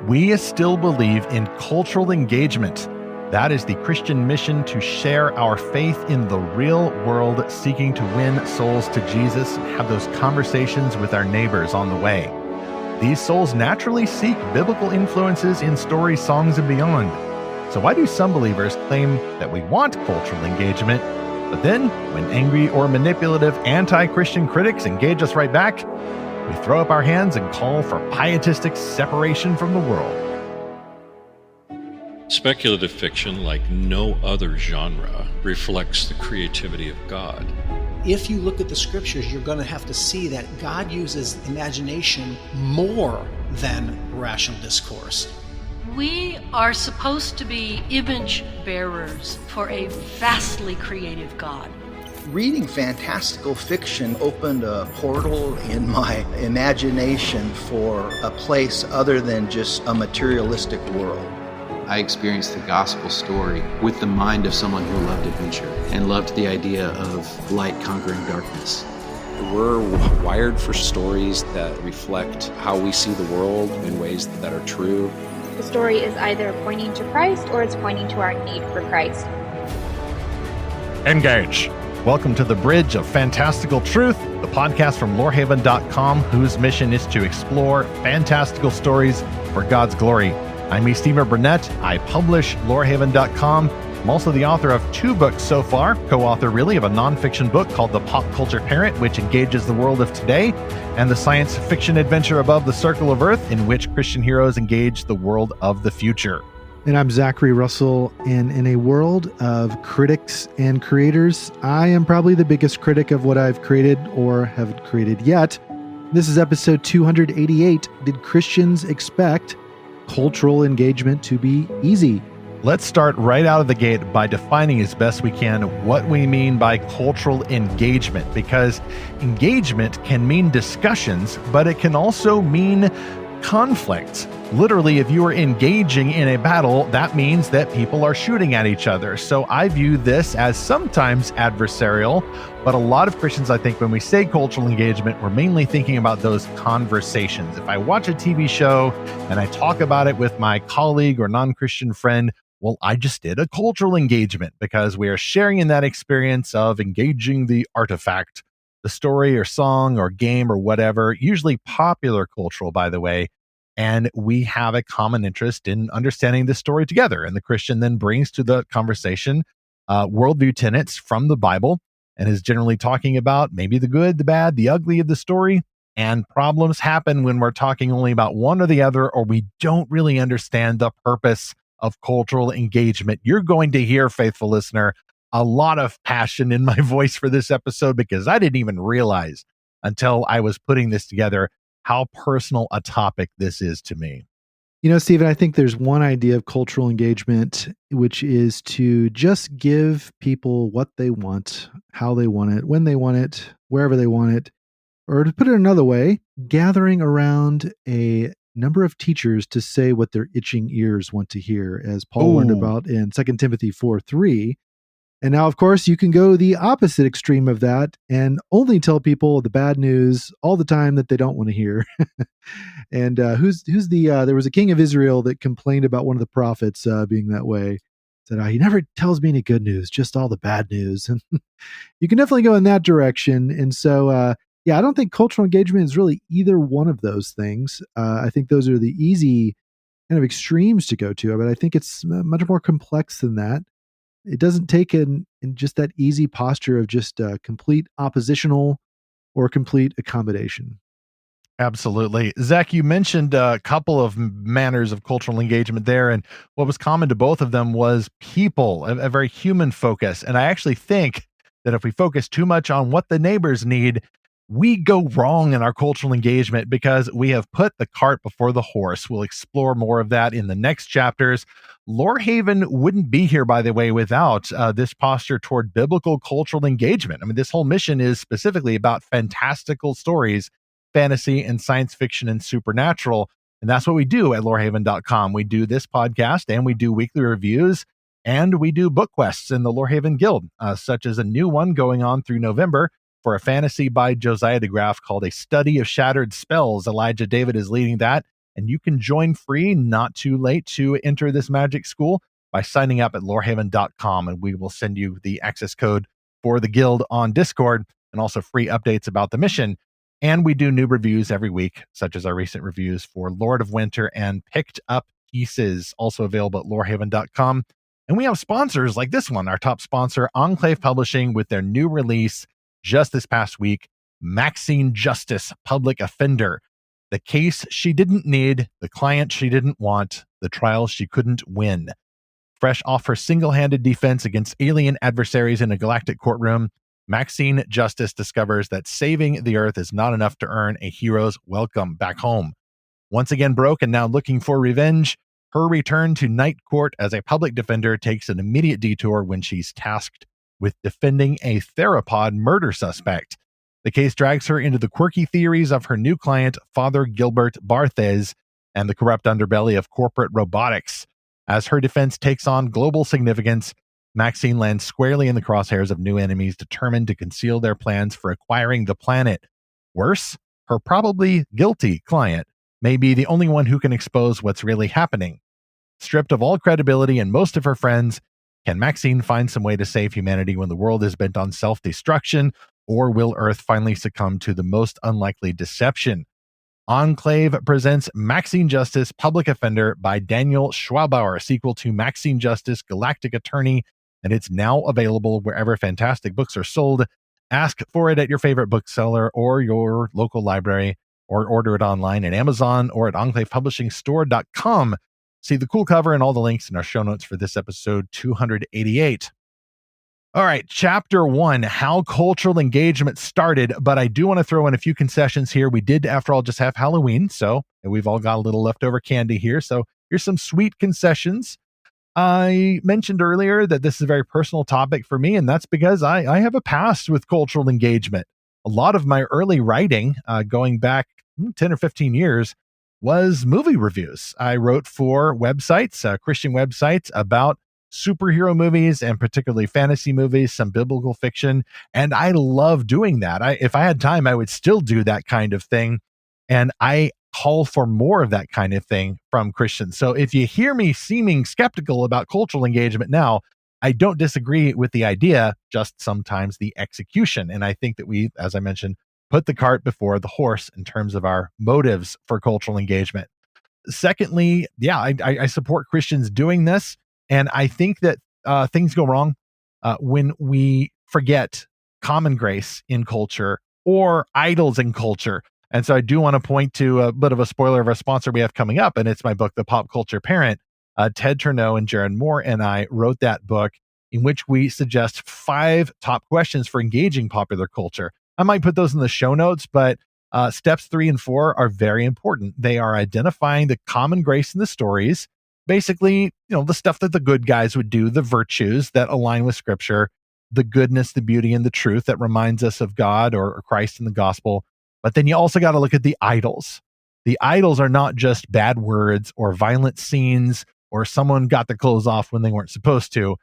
We still believe in cultural engagement. That is the Christian mission to share our faith in the real world, seeking to win souls to Jesus and have those conversations with our neighbors on the way. These souls naturally seek biblical influences in stories, songs, and beyond. So why do some believers claim that we want cultural engagement, but then when angry or manipulative anti-Christian critics engage us right back, we throw up our hands and call for pietistic separation from the world? Speculative fiction, like no other genre, reflects the creativity of God. If you look at the scriptures, you're going to have to see that God uses imagination more than rational discourse. We are supposed to be image bearers for a vastly creative God. Reading fantastical fiction opened a portal in my imagination for a place other than just a materialistic world. I experienced the gospel story with the mind of someone who loved adventure and loved the idea of light conquering darkness. We're wired for stories that reflect how we see the world in ways that are true. The story is either pointing to Christ or it's pointing to our need for Christ. Engage. Welcome to the Bridge of Fantastical Truth, the podcast from Lorehaven.com, whose mission is to explore fantastical stories for God's glory. I'm E. Burnett. I publish Lorehaven.com. I'm also the author of 2 books so far, co-author really of a nonfiction book called The Pop Culture Parent, which engages the world of today, and the science fiction adventure Above the Circle of Earth, in which Christian heroes engage the world of the future. And I'm Zackary Russell, and in a world of critics and creators, I am probably the biggest critic of what I've created or haven't created yet. This is episode 288. Did Christians expect cultural engagement to be easy? Let's start right out of the gate by defining as best we can what we mean by cultural engagement, because engagement can mean discussions, but it can also mean conflict. Literally, if you are engaging in a battle, that means that people are shooting at each other. So I view this as sometimes adversarial, but a lot of Christians, I think, when we say cultural engagement, we're mainly thinking about those conversations. If I watch a TV show and I talk about it with my colleague or non-Christian friend, well, I just did a cultural engagement because we are sharing in that experience of engaging the artifact, the story or song or game or whatever, usually popular cultural, by the way. And we have a common interest in understanding this story together. And the Christian then brings to the conversation worldview tenets from the Bible and is generally talking about maybe the good, the bad, the ugly of the story. And problems happen when we're talking only about one or the other, or we don't really understand the purpose of cultural engagement. You're going to hear, faithful listener, a lot of passion in my voice for this episode, because I didn't even realize until I was putting this together how personal a topic this is to me. You know, Stephen, I think there's one idea of cultural engagement, which is to just give people what they want, how they want it, when they want it, wherever they want it. Or to put it another way, gathering around a number of teachers to say what their itching ears want to hear, as Paul learned about in 2 Timothy 4:3. And now, of course, you can go the opposite extreme of that and only tell people the bad news all the time that they don't want to hear. And there was a king of Israel that complained about one of the prophets being that way. Said, he never tells me any good news, just all the bad news. And you can definitely go in that direction. And so, I don't think cultural engagement is really either one of those things. I think those are the easy kind of extremes to go to, but I think it's much more complex than that. It doesn't take in just that easy posture of just complete oppositional or complete accommodation. Absolutely. Zach, you mentioned a couple of manners of cultural engagement there, and what was common to both of them was people, a very human focus. And I actually think that if we focus too much on what the neighbors need, we go wrong in our cultural engagement because we have put the cart before the horse. We'll explore more of that in the next chapters. Lorehaven wouldn't be here, by the way, without this posture toward biblical cultural engagement. I mean, this whole mission is specifically about fantastical stories, fantasy and science fiction and supernatural. And that's what we do at Lorehaven.com. We do this podcast and we do weekly reviews and we do book quests in the Lorehaven Guild, such as a new one going on through November for a fantasy by Josiah DeGraff called A Study of Shattered Spells. Elijah David is leading that, and you can join free, not too late, to enter this magic school by signing up at lorehaven.com, and we will send you the access code for the guild on Discord and also free updates about the mission. And we do new reviews every week, such as our recent reviews for Lord of Winter and Picked Up Pieces, also available at lorehaven.com. And we have sponsors like this one, our top sponsor, Enclave Publishing, with their new release just this past week, Maxine Justice, Public Offender. The case she didn't need, the client she didn't want, the trial she couldn't win. Fresh off her single-handed defense against alien adversaries in a galactic courtroom, Maxine Justice discovers that saving the Earth is not enough to earn a hero's welcome back home. Once again broke and now looking for revenge, her return to Night Court as a public defender takes an immediate detour when she's tasked with defending a theropod murder suspect. The case drags her into the quirky theories of her new client, Father Gilbert Barthez, and the corrupt underbelly of corporate robotics. As her defense takes on global significance, Maxine lands squarely in the crosshairs of new enemies determined to conceal their plans for acquiring the planet. Worse, her probably guilty client may be the only one who can expose what's really happening. Stripped of all credibility and most of her friends, can Maxine find some way to save humanity when the world is bent on self-destruction, or will Earth finally succumb to the most unlikely deception? Enclave presents Maxine Justice, Public Offender by Daniel Schwabauer, sequel to Maxine Justice, Galactic Attorney, and it's now available wherever fantastic books are sold. Ask for it at your favorite bookseller or your local library, or order it online at Amazon or at enclavepublishingstore.com. See the cool cover and all the links in our show notes for this episode 288. All right, chapter 1, how cultural engagement started, but I do want to throw in a few concessions here. We did, after all, just have Halloween, so we've all got a little leftover candy here. So here's some sweet concessions. I mentioned earlier that this is a very personal topic for me, and that's because I have a past with cultural engagement. A lot of my early writing, going back 10 or 15 years, was movie reviews. I wrote for websites, Christian websites, about superhero movies and particularly fantasy movies, some biblical fiction, and I love doing that. If I had time, I would still do that kind of thing, and I call for more of that kind of thing from Christians. So if you hear me seeming skeptical about cultural engagement now, I don't disagree with the idea, just sometimes the execution. And I think that we, as I mentioned, put the cart before the horse in terms of our motives for cultural engagement. Secondly, I support Christians doing this. And I think that things go wrong when we forget common grace in culture or idols in culture. And so I do want to point to a bit of a spoiler of our sponsor we have coming up, and it's my book, The Pop Culture Parent. Ted Turneau and Jared Moore and I wrote that book, in which we suggest 5 top questions for engaging popular culture. I might put those in the show notes, but steps 3 and 4 are very important. They are identifying the common grace in the stories, basically, the stuff that the good guys would do, the virtues that align with Scripture, the goodness, the beauty, and the truth that reminds us of God or Christ in the gospel. But then you also got to look at the idols. The idols are not just bad words or violent scenes or someone got the clothes off when they weren't supposed to.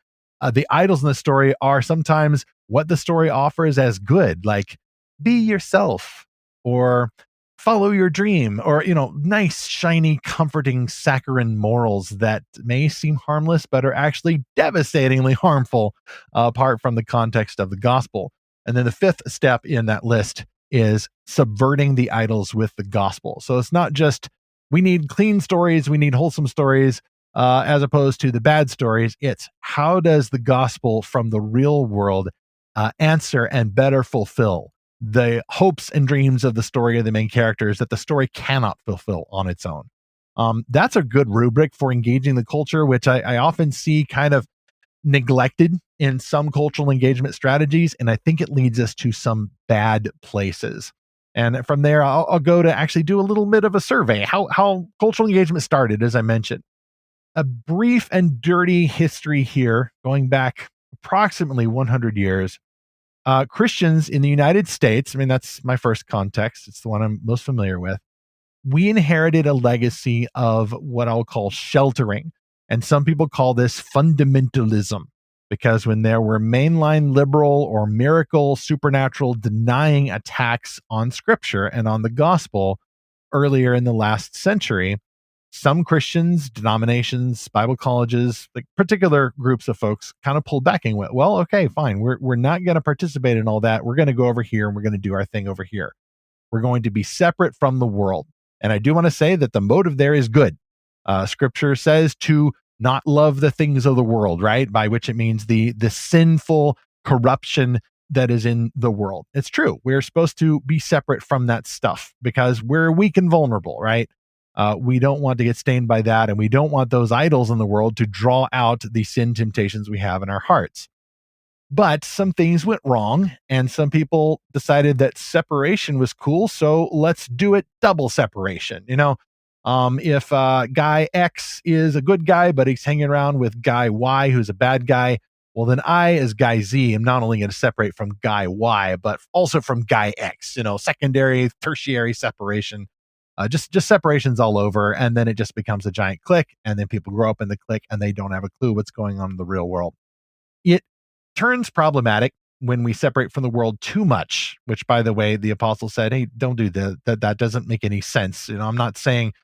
The idols in the story are sometimes what the story offers as good, like be yourself or follow your dream, or, nice, shiny, comforting, saccharine morals that may seem harmless, but are actually devastatingly harmful apart from the context of the gospel. And then the 5th step in that list is subverting the idols with the gospel. So it's not just, we need clean stories, we need wholesome stories, as opposed to the bad stories. It's how does the gospel from the real world answer and better fulfill the hopes and dreams of the story of the main characters that the story cannot fulfill on its own. That's a good rubric for engaging the culture, which I often see kind of neglected in some cultural engagement strategies, and I think it leads us to some bad places. And from there, I'll go to actually do a little bit of a survey, how cultural engagement started, as I mentioned. A brief and dirty history here, going back approximately 100 years. Christians in the United States, that's my first context, it's the one I'm most familiar with, we inherited a legacy of what I'll call sheltering. And some people call this fundamentalism, because when there were mainline liberal or miracle, supernatural denying attacks on Scripture and on the gospel earlier in the last century, some Christians, denominations, Bible colleges, like particular groups of folks kind of pulled back and went, well, okay, fine. We're not going to participate in all that. We're going to go over here and we're going to do our thing over here. We're going to be separate from the world. And I do want to say that the motive there is good. Scripture says to not love the things of the world, right? By which it means the sinful corruption that is in the world. It's true. We're supposed to be separate from that stuff because we're weak and vulnerable, right? We don't want to get stained by that, and we don't want those idols in the world to draw out the sin temptations we have in our hearts. But some things went wrong, and some people decided that separation was cool, so let's do it double separation. If guy X is a good guy, but he's hanging around with guy Y, who's a bad guy, well, then I, as guy Z, am not only going to separate from guy Y, but also from guy X, secondary, tertiary separation. Just separations all over, and then it just becomes a giant clique, and then people grow up in the clique, and they don't have a clue what's going on in the real world. It turns problematic when we separate from the world too much, which, by the way, the apostle said, hey, don't do that. That doesn't make any sense. I'm not saying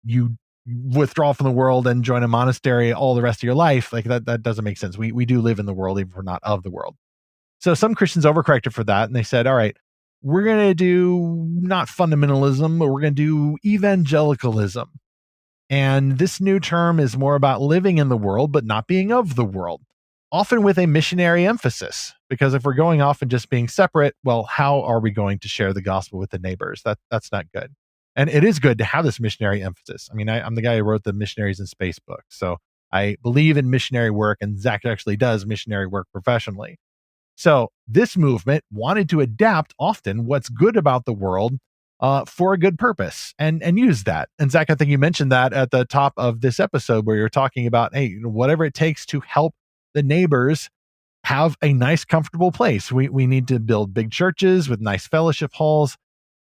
you withdraw from the world and join a monastery all the rest of your life. Like that doesn't make sense. We do live in the world, even if we're not of the world. So some Christians overcorrected for that, and they said, all right, we're going to do not fundamentalism, but we're going to do evangelicalism. And this new term is more about living in the world, but not being of the world, often with a missionary emphasis. Because if we're going off and just being separate, well, how are we going to share the gospel with the neighbors? That's not good. And it is good to have this missionary emphasis. I mean, I'm the guy who wrote the Missionaries in Space book. So I believe in missionary work, and Zach actually does missionary work professionally. So this movement wanted to adapt often what's good about the world for a good purpose and use that. And Zach, I think you mentioned that at the top of this episode where you're talking about, hey, whatever it takes to help the neighbors have a nice, comfortable place. We need to build big churches with nice fellowship halls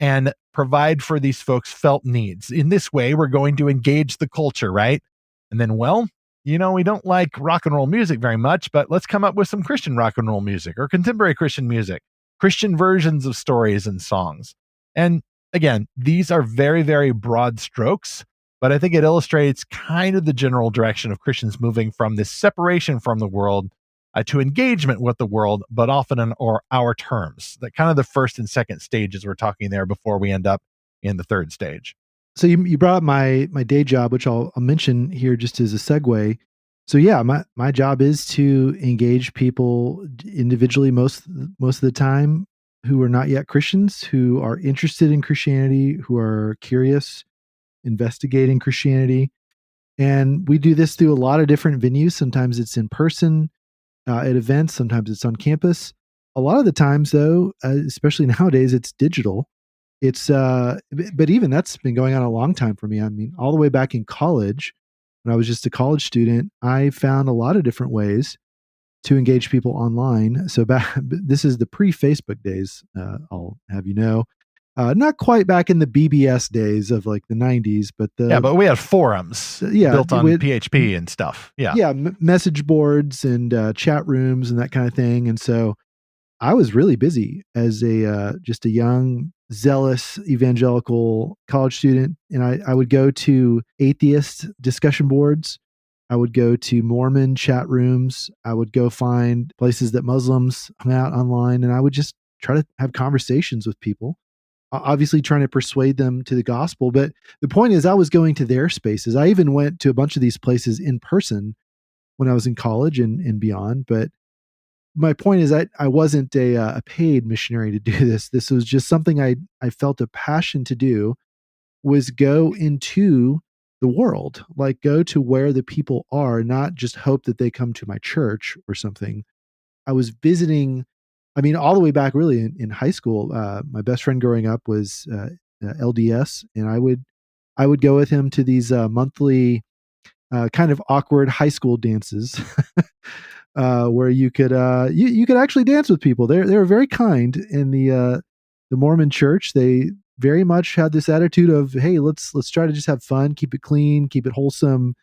and provide for these folks' felt needs. In this way, we're going to engage the culture, right? And then, well, we don't like rock and roll music very much, but let's come up with some Christian rock and roll music or contemporary Christian music, Christian versions of stories and songs. And again, these are very, very broad strokes, but I think it illustrates kind of the general direction of Christians moving from this separation from the world to engagement with the world, but often on our terms. That kind of the first and second stages we're talking there before we end up in the third stage. So you brought up my day job, which I'll mention here just as a segue. So yeah, my job is to engage people individually most of the time who are not yet Christians, who are interested in Christianity, who are curious, investigating Christianity. And we do this through a lot of different venues. Sometimes it's in person at events, sometimes it's on campus. A lot of the times though, especially nowadays, it's digital. But even that's been going on a long time for me. I mean, all the way back in college, when I was just a college student, I found a lot of different ways to engage people online. So this is the pre-Facebook days, I'll have you know. Not quite back in the BBS days of like the 90s, but but we had forums built on PHP and stuff. Yeah, message boards and chat rooms and that kind of thing. And so I was really busy as just a young, zealous evangelical college student, and I would go to atheist discussion boards. I would go to Mormon chat rooms. I would go find places that Muslims hung out online, and I would just try to have conversations with people, obviously trying to persuade them to the gospel. But the point is, I was going to their spaces. I even went to a bunch of these places in person when I was in college and beyond. But my point is, I wasn't a paid missionary to do this. This was just something I felt a passion to do, was go into the world, like go to where the people are, not just hope that they come to my church or something. I was visiting, I mean, all the way back really in high school. My best friend growing up was LDS, and I would go with him to these monthly kind of awkward high school dances where you could actually dance with people. They were very kind in the Mormon church. They very much had this attitude of, hey, let's try to just have fun, keep it clean, keep it wholesome,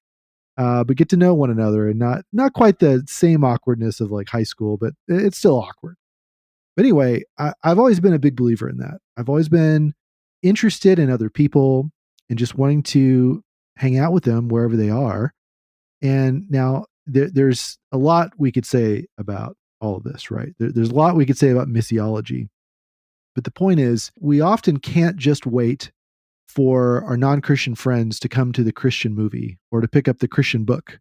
but get to know one another, and not quite the same awkwardness of like high school, but it's still awkward. But anyway, I've always been a big believer in that. I've always been interested in other people and just wanting to hang out with them wherever they are. And now there's a lot we could say about all of this, right? There's a lot we could say about missiology. But the point is, we often can't just wait for our non-Christian friends to come to the Christian movie or to pick up the Christian book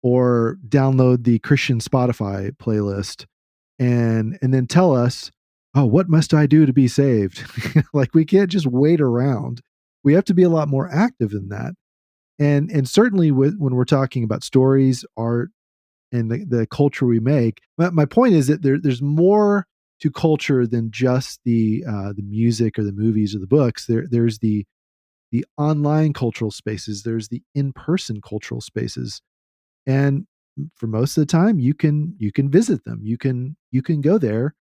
or download the Christian Spotify playlist and then tell us, oh, what must I do to be saved? Like, we can't just wait around. We have to be a lot more active than that. And certainly when we're talking about stories, art, and the culture we make, my point is that there's more to culture than just the music or the movies or the books. There's the online cultural spaces. There's the in-person cultural spaces. And for most of the time, you can visit them. You can go there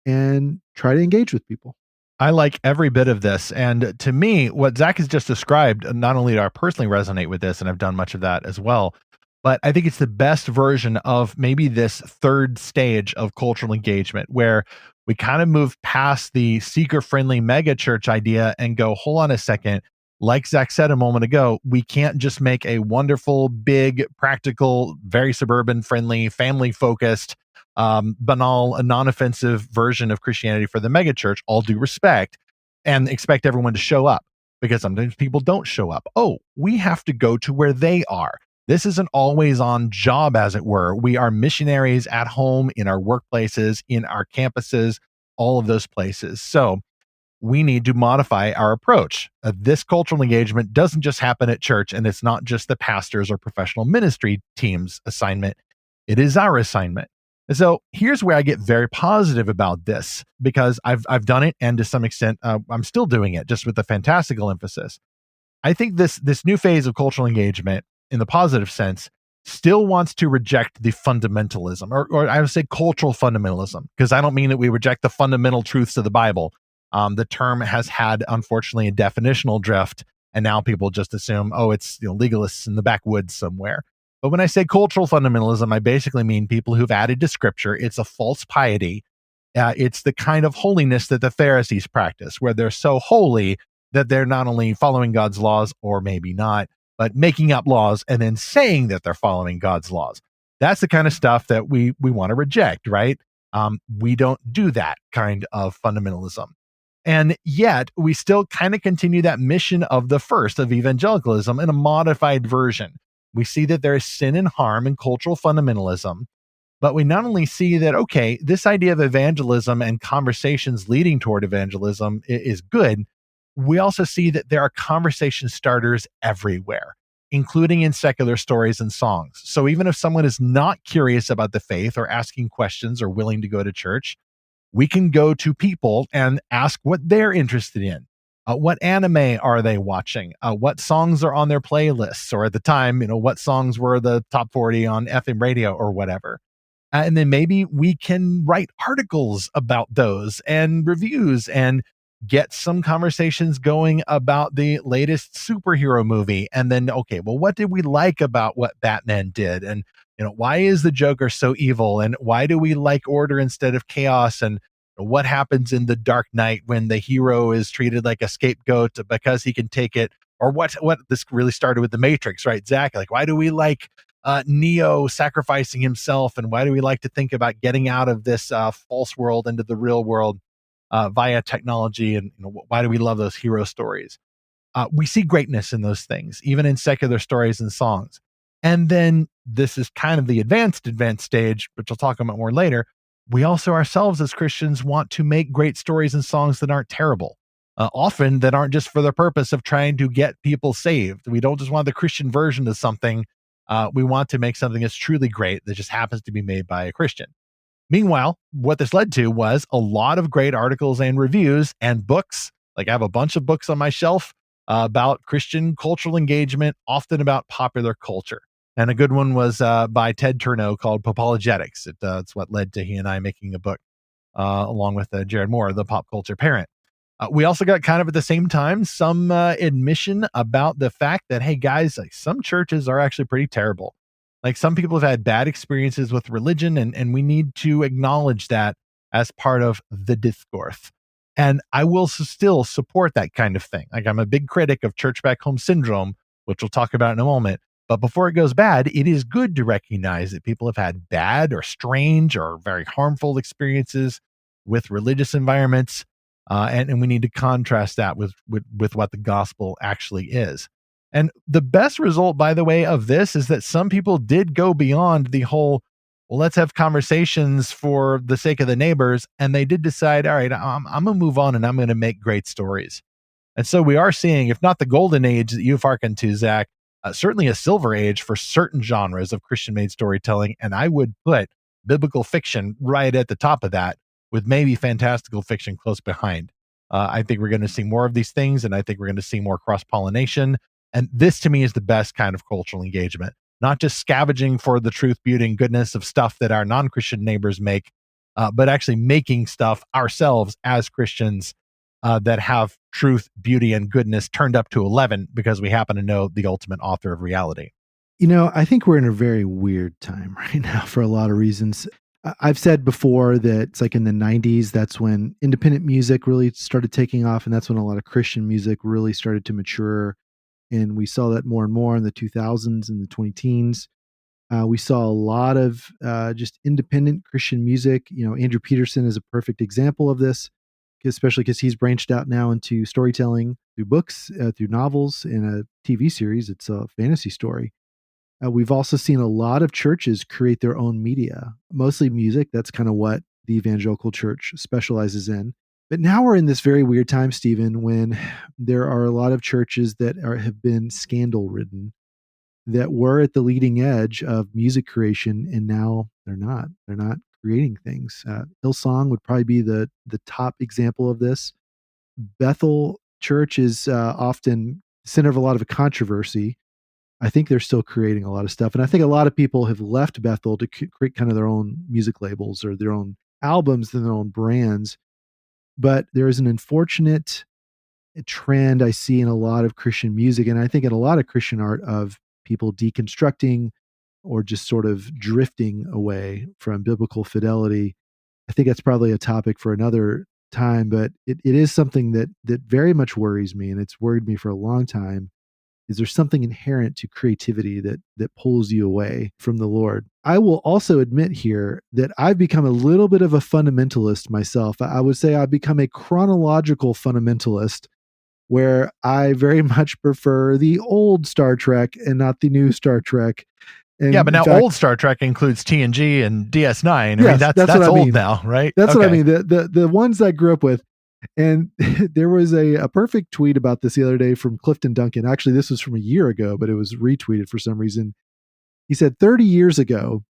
and try to engage with people. I like every bit of this. And to me, what Zach has just described, not only do I personally resonate with this, and I've done much of that as well, but I think it's the best version of maybe this third stage of cultural engagement where we kind of move past the seeker-friendly megachurch idea and go, hold on a second. Like Zach said a moment ago, we can't just make a wonderful, big, practical, very suburban-friendly, family-focused, banal, non-offensive version of Christianity for the megachurch, all due respect, and expect everyone to show up, because sometimes people don't show up. Oh, we have to go to where they are. This is an always-on job, as it were. We are missionaries at home, in our workplaces, in our campuses, all of those places. So we need to modify our approach. This cultural engagement doesn't just happen at church, and it's not just the pastors or professional ministry team's assignment. It is our assignment. So here's where I get very positive about this, because I've done it, and to some extent, I'm still doing it, just with the fantastical emphasis. I think this new phase of cultural engagement, in the positive sense, still wants to reject the fundamentalism, or I would say cultural fundamentalism, because I don't mean that we reject the fundamental truths of the Bible. The term has had, unfortunately, a definitional drift, and now people just assume, oh, it's legalists in the backwoods somewhere. But when I say cultural fundamentalism, I basically mean people who've added to Scripture. It's a false piety. It's the kind of holiness that the Pharisees practice, where they're so holy that they're not only following God's laws, or maybe not, but making up laws and then saying that they're following God's laws. That's the kind of stuff that we want to reject, right? We don't do that kind of fundamentalism. And yet, we still kind of continue that mission of the first, of evangelicalism, in a modified version. We see that there is sin and harm in cultural fundamentalism, but we not only see that, okay, this idea of evangelism and conversations leading toward evangelism is good, we also see that there are conversation starters everywhere, including in secular stories and songs. So even if someone is not curious about the faith or asking questions or willing to go to church, we can go to people and ask what they're interested in. What anime are they watching? What songs are on their playlists? Or at the time, what songs were the top 40 on FM radio or whatever. And then maybe we can write articles about those and reviews and get some conversations going about the latest superhero movie. And then, okay, well, what did we like about what Batman did? And, why is the Joker so evil? And why do we like order instead of chaos? And what happens in The Dark Knight when the hero is treated like a scapegoat because he can take it? Or what this really started with The Matrix, right, Zach? Like, why do we like Neo sacrificing himself? And why do we like to think about getting out of this false world into the real world via technology? And why do we love those hero stories? We see greatness in those things, even in secular stories and songs. And then this is kind of the advanced stage, which I'll talk about more later. We also ourselves as Christians want to make great stories and songs that aren't terrible, often that aren't just for the purpose of trying to get people saved. We don't just want the Christian version of something. We want to make something that's truly great that just happens to be made by a Christian. Meanwhile, what this led to was a lot of great articles and reviews and books. Like, I have a bunch of books on my shelf about Christian cultural engagement, often about popular culture. And a good one was by Ted Turneau called Popologetics. It's what led to he and I making a book along with J.R.R, the pop culture parent. We also got kind of at the same time some admission about the fact that, hey guys, like, some churches are actually pretty terrible. Like, some people have had bad experiences with religion, and we need to acknowledge that as part of the discourse. And I will still support that kind of thing. Like, I'm a big critic of church back home syndrome, which we'll talk about in a moment. But before it goes bad, it is good to recognize that people have had bad or strange or very harmful experiences with religious environments. And we need to contrast that with what the gospel actually is. And the best result, by the way, of this is that some people did go beyond the whole, well, let's have conversations for the sake of the neighbors. And they did decide, all right, I'm going to move on and I'm going to make great stories. And so we are seeing, if not the golden age that you've hearkened to, Zach, certainly a silver age for certain genres of Christian-made storytelling. And I would put biblical fiction right at the top of that, with maybe fantastical fiction close behind. I think we're going to see more of these things, and I think we're going to see more cross-pollination. And this, to me, is the best kind of cultural engagement. Not just scavenging for the truth, beauty, and goodness of stuff that our non-Christian neighbors make, but actually making stuff ourselves as Christians that have truth, beauty, and goodness turned up to 11 because we happen to know the ultimate author of reality. I think we're in a very weird time right now for a lot of reasons. I've said before that it's like in the 90s, that's when independent music really started taking off, and that's when a lot of Christian music really started to mature. And we saw that more and more in the 2000s and the 2010s. We saw a lot of just independent Christian music. Andrew Peterson is a perfect example of this, especially because he's branched out now into storytelling through books, through novels, and a TV series. It's a fantasy story. We've also seen a lot of churches create their own media, mostly music. That's kind of what the evangelical church specializes in. But now we're in this very weird time, Stephen, when there are a lot of churches that have been scandal-ridden, that were at the leading edge of music creation, and now they're not. They're not creating things. Hillsong would probably be the top example of this. Bethel Church is often the center of a lot of controversy. I think they're still creating a lot of stuff. And I think a lot of people have left Bethel to create kind of their own music labels or their own albums and their own brands. But there is an unfortunate trend I see in a lot of Christian music, and I think in a lot of Christian art, of people deconstructing or just sort of drifting away from biblical fidelity. I think that's probably a topic for another time, but it is something that very much worries me, and it's worried me for a long time. Is there something inherent to creativity that pulls you away from the Lord? I will also admit here that I've become a little bit of a fundamentalist myself. I would say I've become a chronological fundamentalist, where I very much prefer the old Star Trek and not the new Star Trek. And yeah, but now old Star Trek includes TNG and DS9. I mean, that's what I old mean. now, right? That's what I mean. The ones I grew up with. And there was a perfect tweet about this the other day from Clifton Duncan. Actually, this was from a year ago, but it was retweeted for some reason. He said, 30 years ago,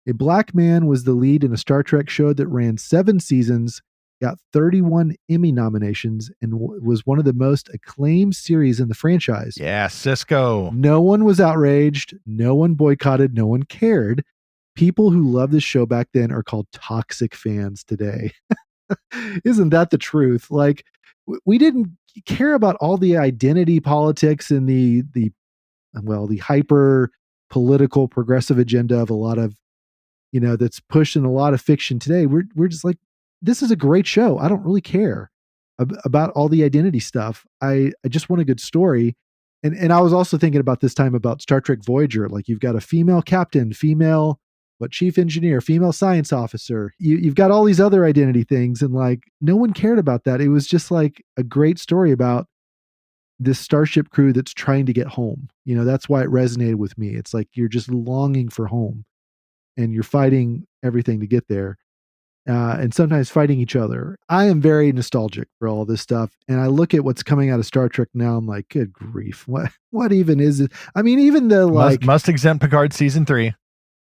a black man was the lead in a Star Trek show that ran 7 seasons, got 31 Emmy nominations, and was one of the most acclaimed series in the franchise. Yeah, Cisco. No one was outraged. No one boycotted. No one cared. People who loved this show back then are called toxic fans today. Isn't that the truth? Like, we didn't care about all the identity politics and the hyper political progressive agenda of a lot of, that's pushed in a lot of fiction today. We're just like, this is a great show. I don't really care about all the identity stuff. I just want a good story. And I was also thinking about this time about Star Trek Voyager. Like, you've got a female captain, female chief engineer, female science officer. You've got all these other identity things, and like, no one cared about that. It was just like a great story about this starship crew that's trying to get home. That's why it resonated with me. It's like you're just longing for home, and you're fighting everything to get there, and sometimes fighting each other. I am very nostalgic for all this stuff, and I look at what's coming out of Star Trek now. I'm like, good grief, what even is it? I mean, even the must exempt Picard season 3.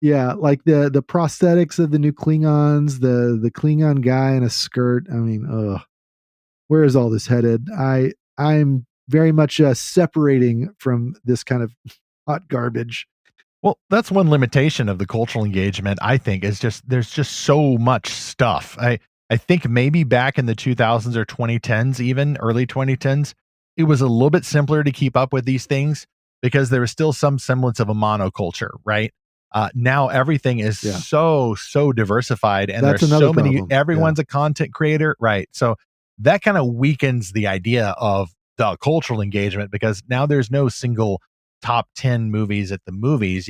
Yeah, like the prosthetics of the new Klingons, the Klingon guy in a skirt. I mean, where is all this headed? I'm very much separating from this kind of hot garbage. Well, that's one limitation of the cultural engagement, I think, is just there's just so much stuff. I think maybe back in the 2000s or 2010s, even early 2010s, it was a little bit simpler to keep up with these things because there was still some semblance of a monoculture, right? Now everything is so diversified, and there's so many, everyone's a content creator, right? So that kind of weakens the idea of the cultural engagement, because now there's no single top 10 movies at the movies.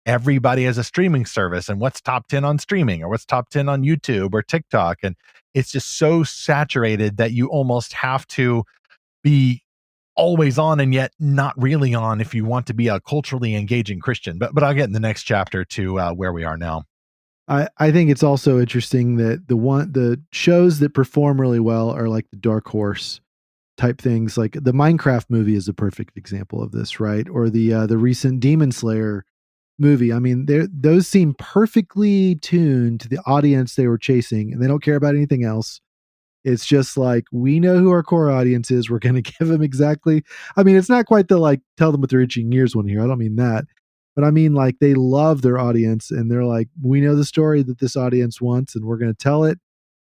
Everybody has a streaming service, and what's top 10 on streaming, or what's top 10 on YouTube or TikTok. And it's just so saturated that you almost have to be always on and yet not really on if you want to be a culturally engaging Christian. But I'll get in the next chapter to where we are now. I think it's also interesting that the shows that perform really well are like the Dark Horse type things. Like the Minecraft movie is a perfect example of this, right? Or the recent Demon Slayer movie. I mean, those seem perfectly tuned to the audience they were chasing, and they don't care about anything else. It's just like, we know who our core audience is. We're going to give them exactly. I mean, it's not quite the like tell them what their itching ears want to hear. I don't mean that, but I mean like they love their audience, and they're like, we know the story that this audience wants, and we're going to tell it.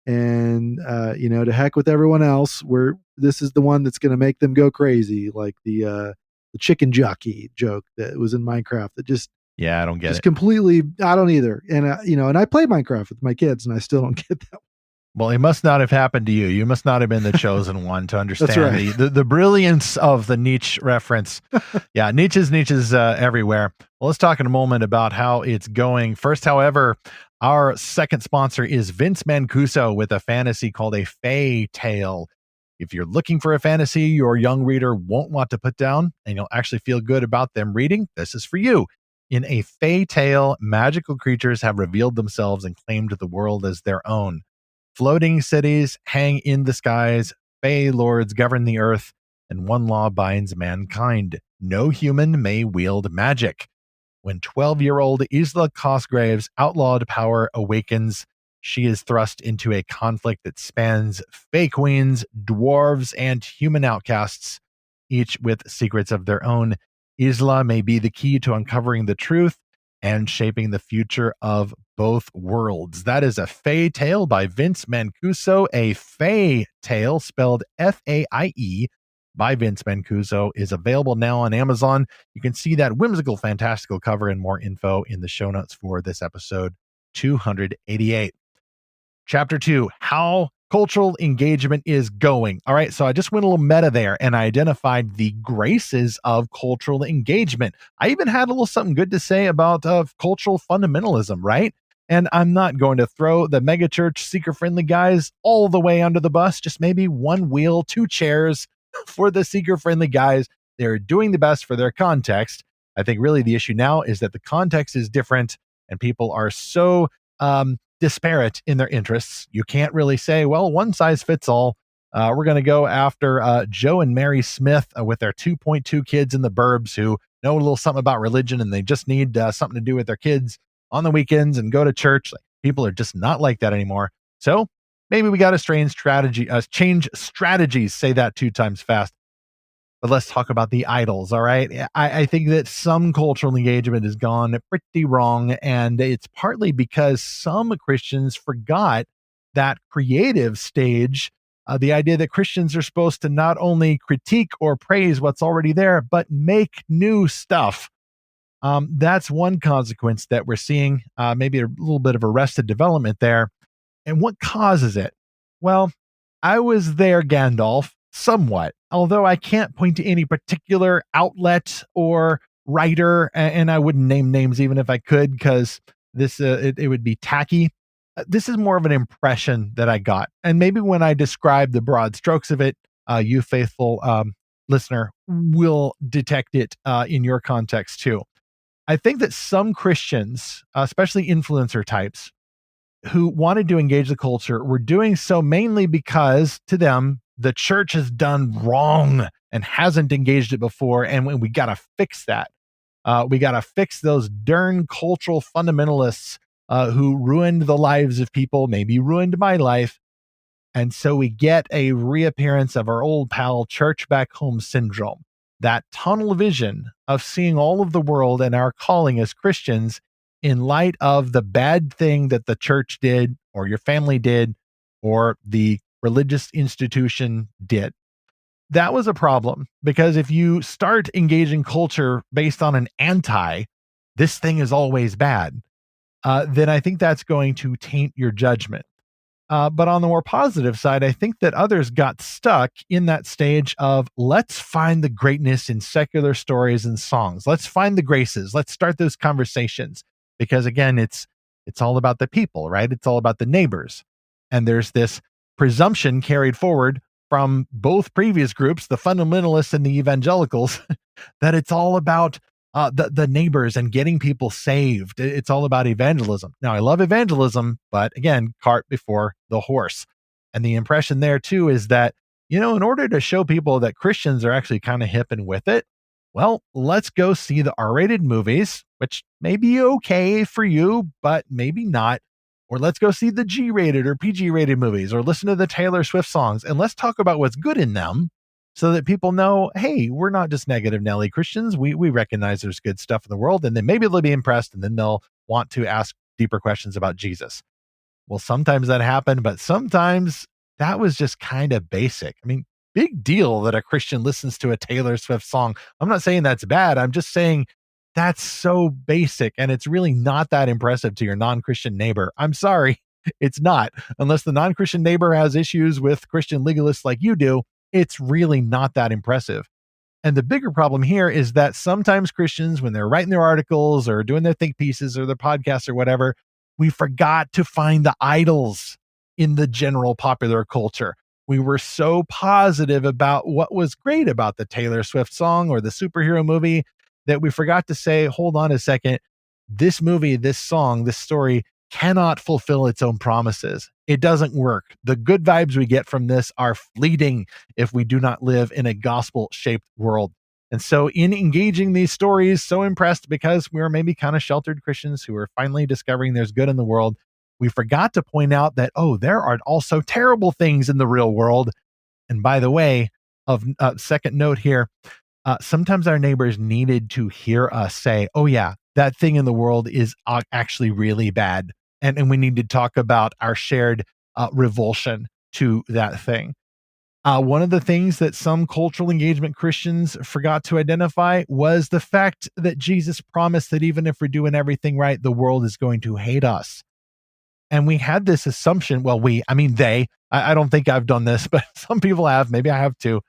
And to heck with everyone else. This is the one that's going to make them go crazy, like the chicken jockey joke that was in Minecraft. That just I don't get it. Completely, I don't either. And and I play Minecraft with my kids, and I still don't get that. Well, it must not have happened to you. You must not have been the chosen one to understand That's right. the brilliance of the Nietzsche reference. Yeah, Nietzsche's everywhere. Well, let's talk in a moment about how it's going. First, however, our second sponsor is Vince Mancuso with a fantasy called A Fae Tale. If you're looking for a fantasy your young reader won't want to put down, and you'll actually feel good about them reading, this is for you. In A Fae Tale, magical creatures have revealed themselves and claimed the world as their own. Floating cities hang in the skies, Fae lords govern the earth, and one law binds mankind: no human may wield magic. When 12-year-old Isla Cosgrave's outlawed power awakens, she is thrust into a conflict that spans Fae queens, dwarves, and human outcasts, each with secrets of their own. Isla may be the key to uncovering the truth and shaping the future of both worlds. That is A Fae Tale by Vince Mancuso. A Fae Tale, spelled Faie, by Vince Mancuso, is available now on Amazon. You can see that whimsical, fantastical cover and more info in the show notes for this episode 288. Chapter 2, How Cultural Engagement is Going. All right, so I just went a little meta there, and I identified the graces of cultural engagement. I even had a little something good to say about cultural fundamentalism, right? And I'm not going to throw the megachurch seeker-friendly guys all the way under the bus, just maybe one wheel, two chairs for the seeker-friendly guys. They're doing the best for their context. I think really the issue now is that the context is different, and people are so disparate in their interests. You can't really say, well, one size fits all. We're going to go after Joe and Mary Smith with their 2.2 kids in the burbs who know a little something about religion, and they just need something to do with their kids on the weekends and go to church. People are just not like that anymore. So maybe we got to change strategies. Say that 2 times fast. But let's talk about the idols, all right? I think that some cultural engagement has gone pretty wrong, and it's partly because some Christians forgot that creative stage, the idea that Christians are supposed to not only critique or praise what's already there, but make new stuff. That's one consequence that we're seeing, maybe a little bit of arrested development there. And what causes it? Well, I was there, Gandalf, somewhat, although I can't point to any particular outlet or writer, and I wouldn't name names even if I could, because it would be tacky. This is more of an impression that I got, and maybe when I describe the broad strokes of it, you faithful listener will detect it in your context too. I think that some Christians, especially influencer types, who wanted to engage the culture were doing so mainly because, to them, the church has done wrong and hasn't engaged it before, and we got to fix that. We got to fix those darn cultural fundamentalists who ruined the lives of people, maybe ruined my life. And so we get a reappearance of our old pal church back home syndrome, that tunnel vision of seeing all of the world and our calling as Christians in light of the bad thing that the church did, or your family did, or the religious institution did. That was a problem, because if you start engaging culture based on an this thing is always bad, then I think that's going to taint your judgment. But on the more positive side, I think that others got stuck in that stage of let's find the greatness in secular stories and songs. Let's find the graces. Let's start those conversations. Because again, it's all about the people, right? It's all about the neighbors. And there's this presumption carried forward from both previous groups, the fundamentalists and the evangelicals, that it's all about the neighbors and getting people saved. It's all about evangelism. Now, I love evangelism, but again, cart before the horse. And the impression there too is that, in order to show people that Christians are actually kind of hip and with it, well, let's go see the R-rated movies, which may be okay for you, but maybe not. Or let's go see the G-rated or PG-rated movies, or listen to the Taylor Swift songs, and let's talk about what's good in them, so that people know, hey, we're not just negative Nelly Christians. We recognize there's good stuff in the world, and then maybe they'll be impressed, and then they'll want to ask deeper questions about Jesus. Well, sometimes that happened, but sometimes that was just kind of basic. I mean, big deal that a Christian listens to a Taylor Swift song. I'm not saying that's bad. I'm just saying that's so basic, and it's really not that impressive to your non-Christian neighbor. I'm sorry, it's not. Unless the non-Christian neighbor has issues with Christian legalists like you do, it's really not that impressive. And the bigger problem here is that sometimes Christians, when they're writing their articles or doing their think pieces or their podcasts or whatever, we forgot to find the idols in the general popular culture. We were so positive about what was great about the Taylor Swift song or the superhero movie that we forgot to say, hold on a second, this movie, this song, this story cannot fulfill its own promises. It doesn't work. The good vibes we get from this are fleeting if we do not live in a gospel-shaped world. And so in engaging these stories, so impressed because we were maybe kind of sheltered Christians who are finally discovering there's good in the world, we forgot to point out that, there are also terrible things in the real world. And by the way, second note here, sometimes our neighbors needed to hear us say, oh yeah, that thing in the world is actually really bad. And we need to talk about our shared revulsion to that thing. One of the things that some cultural engagement Christians forgot to identify was the fact that Jesus promised that even if we're doing everything right, the world is going to hate us. And we had this assumption, I don't think I've done this, but some people have, maybe I have too.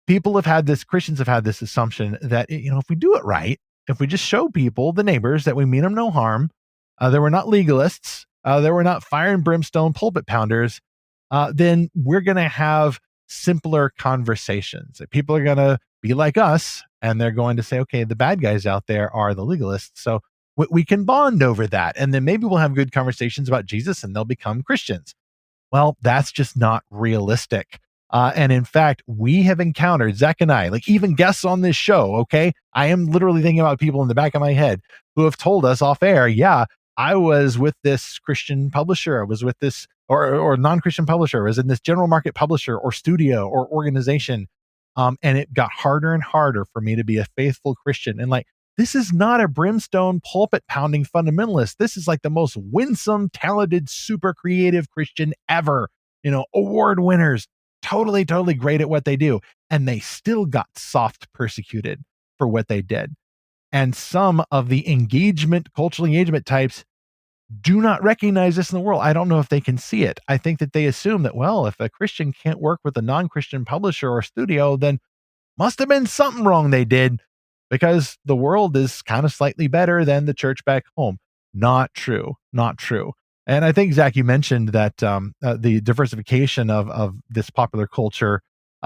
Christians have had this assumption that, if we do it right, if we just show people, the neighbors, that we mean them no harm, that we're not legalists, that we're not fire and brimstone pulpit pounders, then we're going to have simpler conversations. People are going to be like us, and they're going to say, okay, the bad guys out there are the legalists. So we can bond over that. And then maybe we'll have good conversations about Jesus and they'll become Christians. Well, that's just not realistic. And in fact, we have encountered, Zach and I, like even guests on this show, okay? I am literally thinking about people in the back of my head who have told us off air, yeah, I was with this Christian publisher, I was with this, or non-Christian publisher, I was in this general market publisher or studio or organization. And it got harder and harder for me to be a faithful Christian. And this is not a brimstone pulpit pounding fundamentalist. This is like the most winsome, talented, super creative Christian ever. Award winners, totally great at what they do. And they still got soft persecuted for what they did. And some of the cultural engagement types do not recognize this in the world. I don't know if they can see it. I think that they assume that, well, if a Christian can't work with a non-Christian publisher or studio, then must have been something wrong they did, because the world is kind of slightly better than the church back home. Not true. And I think, Zach, you mentioned that the diversification of this popular culture,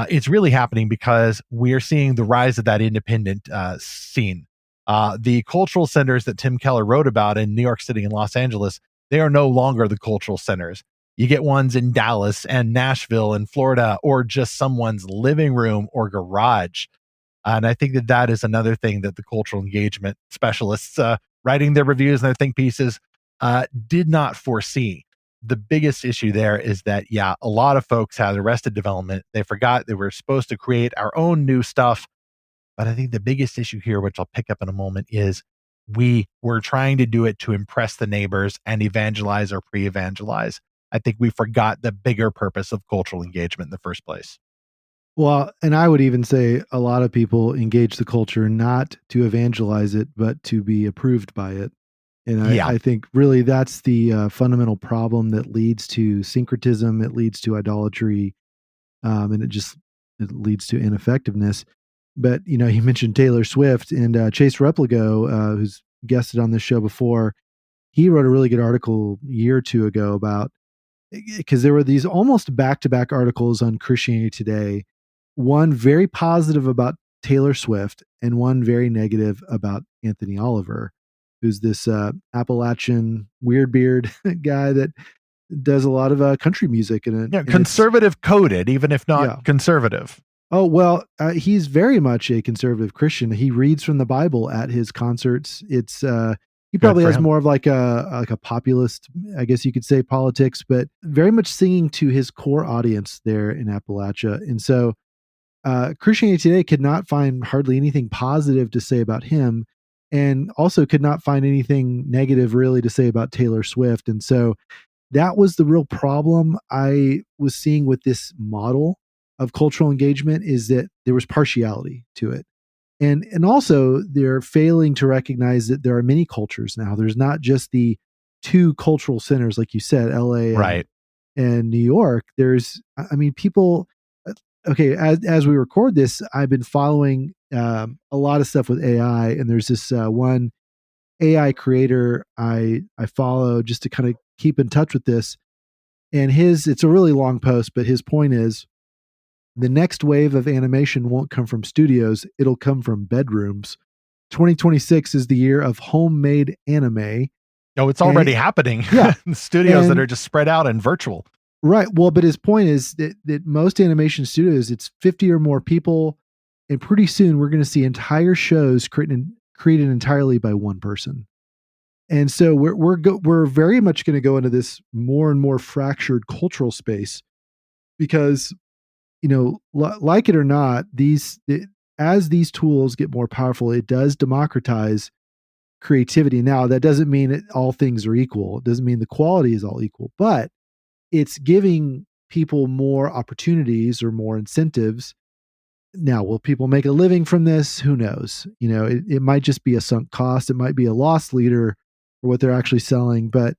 it's really happening because we're seeing the rise of that independent scene. The cultural centers that Tim Keller wrote about in New York City and Los Angeles, they are no longer the cultural centers. You get ones in Dallas and Nashville and Florida, or just someone's living room or garage. And I think that is another thing that the cultural engagement specialists writing their reviews and their think pieces did not foresee. The biggest issue there is that, a lot of folks had arrested development. They forgot they were supposed to create our own new stuff. But I think the biggest issue here, which I'll pick up in a moment, is we were trying to do it to impress the neighbors and evangelize or pre-evangelize. I think we forgot the bigger purpose of cultural engagement in the first place. Well, and I would even say a lot of people engage the culture not to evangelize it, but to be approved by it. And Yeah. I think really that's the fundamental problem that leads to syncretism. It leads to idolatry, and it leads to ineffectiveness. But you mentioned Taylor Swift, and Chase Repligo, who's guested on this show before. He wrote a really good article a year or two ago about, because there were these almost back-to-back articles on Christianity Today, one very positive about Taylor Swift and one very negative about Anthony Oliver, who's this Appalachian weird beard guy that does a lot of country music. And conservative coded, even if not conservative. Oh, well, he's very much a conservative Christian. He reads from the Bible at his concerts. He probably has more of like a populist, I guess you could say, politics, but very much singing to his core audience there in Appalachia. And so Christianity Today could not find hardly anything positive to say about him, and also could not find anything negative really to say about Taylor Swift. And so that was the real problem I was seeing with this model of cultural engagement, is that there was partiality to it. And also they're failing to recognize that there are many cultures now. There's not just the two cultural centers, like you said, LA and New York. People, okay, as we record this, I've been following a lot of stuff with AI, and there's this one AI creator I follow just to kind of keep in touch with this. And it's a really long post, but his point is, the next wave of animation won't come from studios, it'll come from bedrooms. 2026 is the year of homemade anime. Oh, it's already happening. Yeah. Studios that are just spread out and virtual. Right. Well, but his point is that most animation studios, it's 50 or more people, and pretty soon we're going to see entire shows created entirely by one person. And so we're very much going to go into this more and more fractured cultural space, because like it or not, as these tools get more powerful, it does democratize creativity. Now, that doesn't mean all things are equal. It doesn't mean the quality is all equal, but it's giving people more opportunities or more incentives. Now, will people make a living from this? Who knows? It might just be a sunk cost. It might be a loss leader for what they're actually selling. But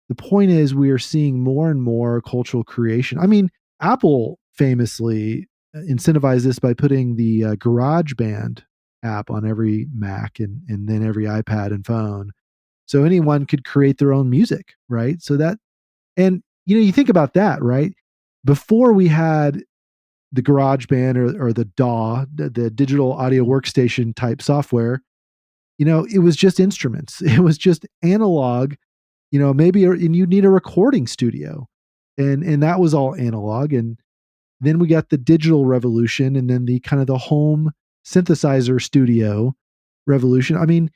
the point is, we are seeing more and more cultural creation. I mean, Apple famously incentivized this by putting the GarageBand app on every Mac and then every iPad and phone, so anyone could create their own music, right? So that, and you think about that, right? Before we had the GarageBand or the DAW, the digital audio workstation type software, it was just instruments. It was just analog, maybe, and you need a recording studio, and that was all analog. And then we got the digital revolution, and then the kind of the home synthesizer studio revolution. I mean,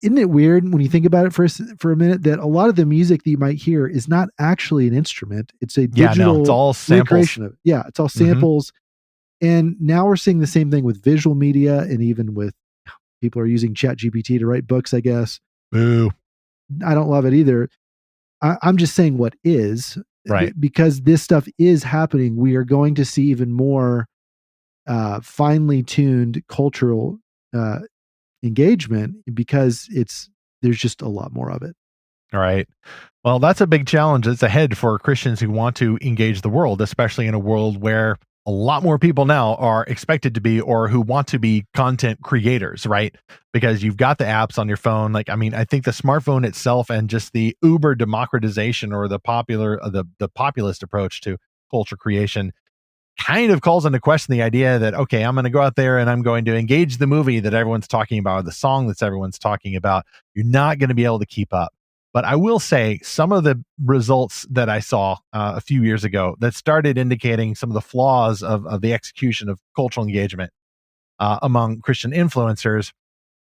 isn't it weird when you think about it for a minute, that a lot of the music that you might hear is not actually an instrument? It's a digital it's all samples. recreation of it. Yeah, it's all samples. And now we're seeing the same thing with visual media, and even with people are using ChatGPT to write books, I guess. Boo. I don't love it either. I'm just saying what is. Right. Because this stuff is happening, we are going to see even more finely tuned cultural engagement, because there's just a lot more of it. All right. Well, that's a big challenge that's ahead for Christians who want to engage the world, especially in a world where a lot more people now are expected to be, or who want to be, content creators, right? Because you've got the apps on your phone. I think the smartphone itself, and just the uber democratization, or the populist approach to culture creation, kind of calls into question the idea that, okay, I'm going to go out there and I'm going to engage the movie that everyone's talking about, or the song that's everyone's talking about. You're not going to be able to keep up. But I will say, some of the results that I saw a few years ago that started indicating some of the flaws of the execution of cultural engagement among Christian influencers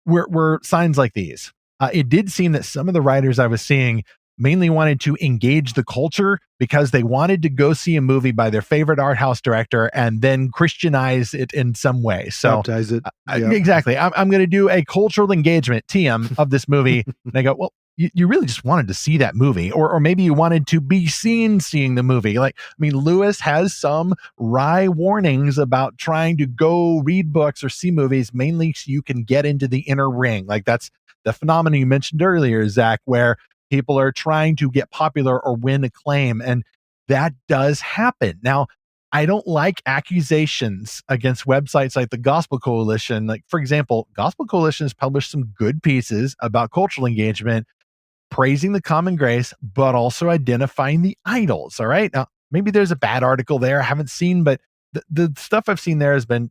were signs like these. It did seem that some of the writers I was seeing mainly wanted to engage the culture because they wanted to go see a movie by their favorite art house director and then Christianize it in some way. So baptize it. Exactly. I'm going to do a cultural engagement TM of this movie. And I go, well, you really just wanted to see that movie, or maybe you wanted to be seen seeing the movie. Lewis has some wry warnings about trying to go read books or see movies, mainly so you can get into the inner ring. That's the phenomenon you mentioned earlier, Zach, where people are trying to get popular or win acclaim. And that does happen. Now, I don't like accusations against websites like the Gospel Coalition. Like, for example, Gospel Coalition has published some good pieces about cultural engagement, praising the common grace, but also identifying the idols. All right. Now, maybe there's a bad article there I haven't seen, but the stuff I've seen there has been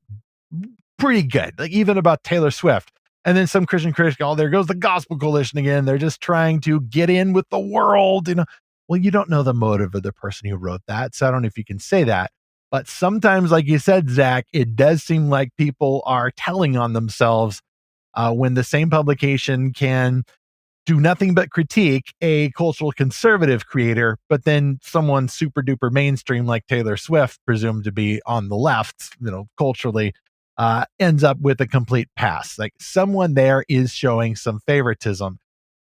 pretty good, like even about Taylor Swift. And then some Christian critics go, oh, there goes the Gospel Coalition again. They're just trying to get in with the world. Well, you don't know the motive of the person who wrote that. So I don't know if you can say that. But sometimes, like you said, Zach, it does seem like people are telling on themselves when the same publication can do nothing but critique a cultural conservative creator, but then someone super duper mainstream like Taylor Swift, presumed to be on the left, culturally, ends up with a complete pass. Like someone there is showing some favoritism.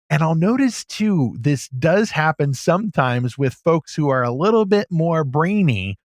And I'll notice too, this does happen sometimes with folks who are a little bit more brainy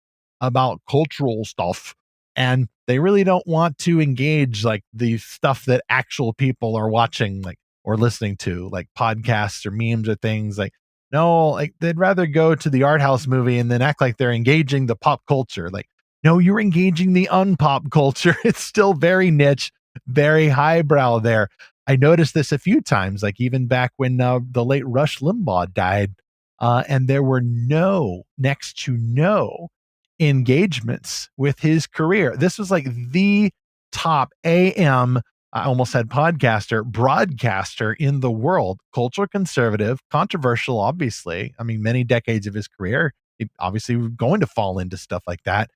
about cultural stuff, and they really don't want to engage like the stuff that actual people are watching, like, or listening to, like podcasts or memes or things. Like, no, like they'd rather go to the art house movie and then act like they're engaging the pop culture. Like, no, you're engaging the unpop culture. It's still very niche, very highbrow there. I noticed this a few times, like even back when the late Rush Limbaugh died, and there were next to no engagements with his career. This was like the top AM, I almost said broadcaster in the world, cultural conservative, controversial, obviously. I mean, many decades of his career, he obviously was going to fall into stuff like that.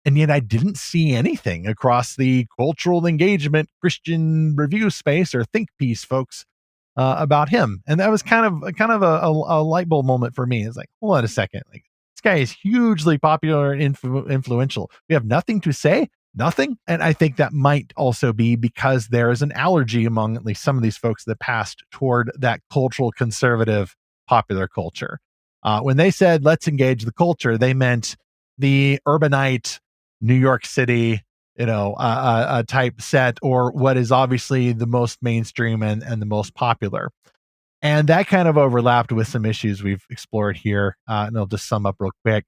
And yet I didn't see anything across the cultural engagement, Christian review space or think piece folks about him. And that was kind of a light bulb moment for me. It's like, hold on a second. Like, this guy is hugely popular and influential. We have nothing to say, nothing. And I think that might also be because there is an allergy among at least some of these folks that passed toward that cultural conservative popular culture. When they said, let's engage the culture, they meant the urbanite New York City, type set, or what is obviously the most mainstream and the most popular. And that kind of overlapped with some issues we've explored here. And I'll just sum up real quick.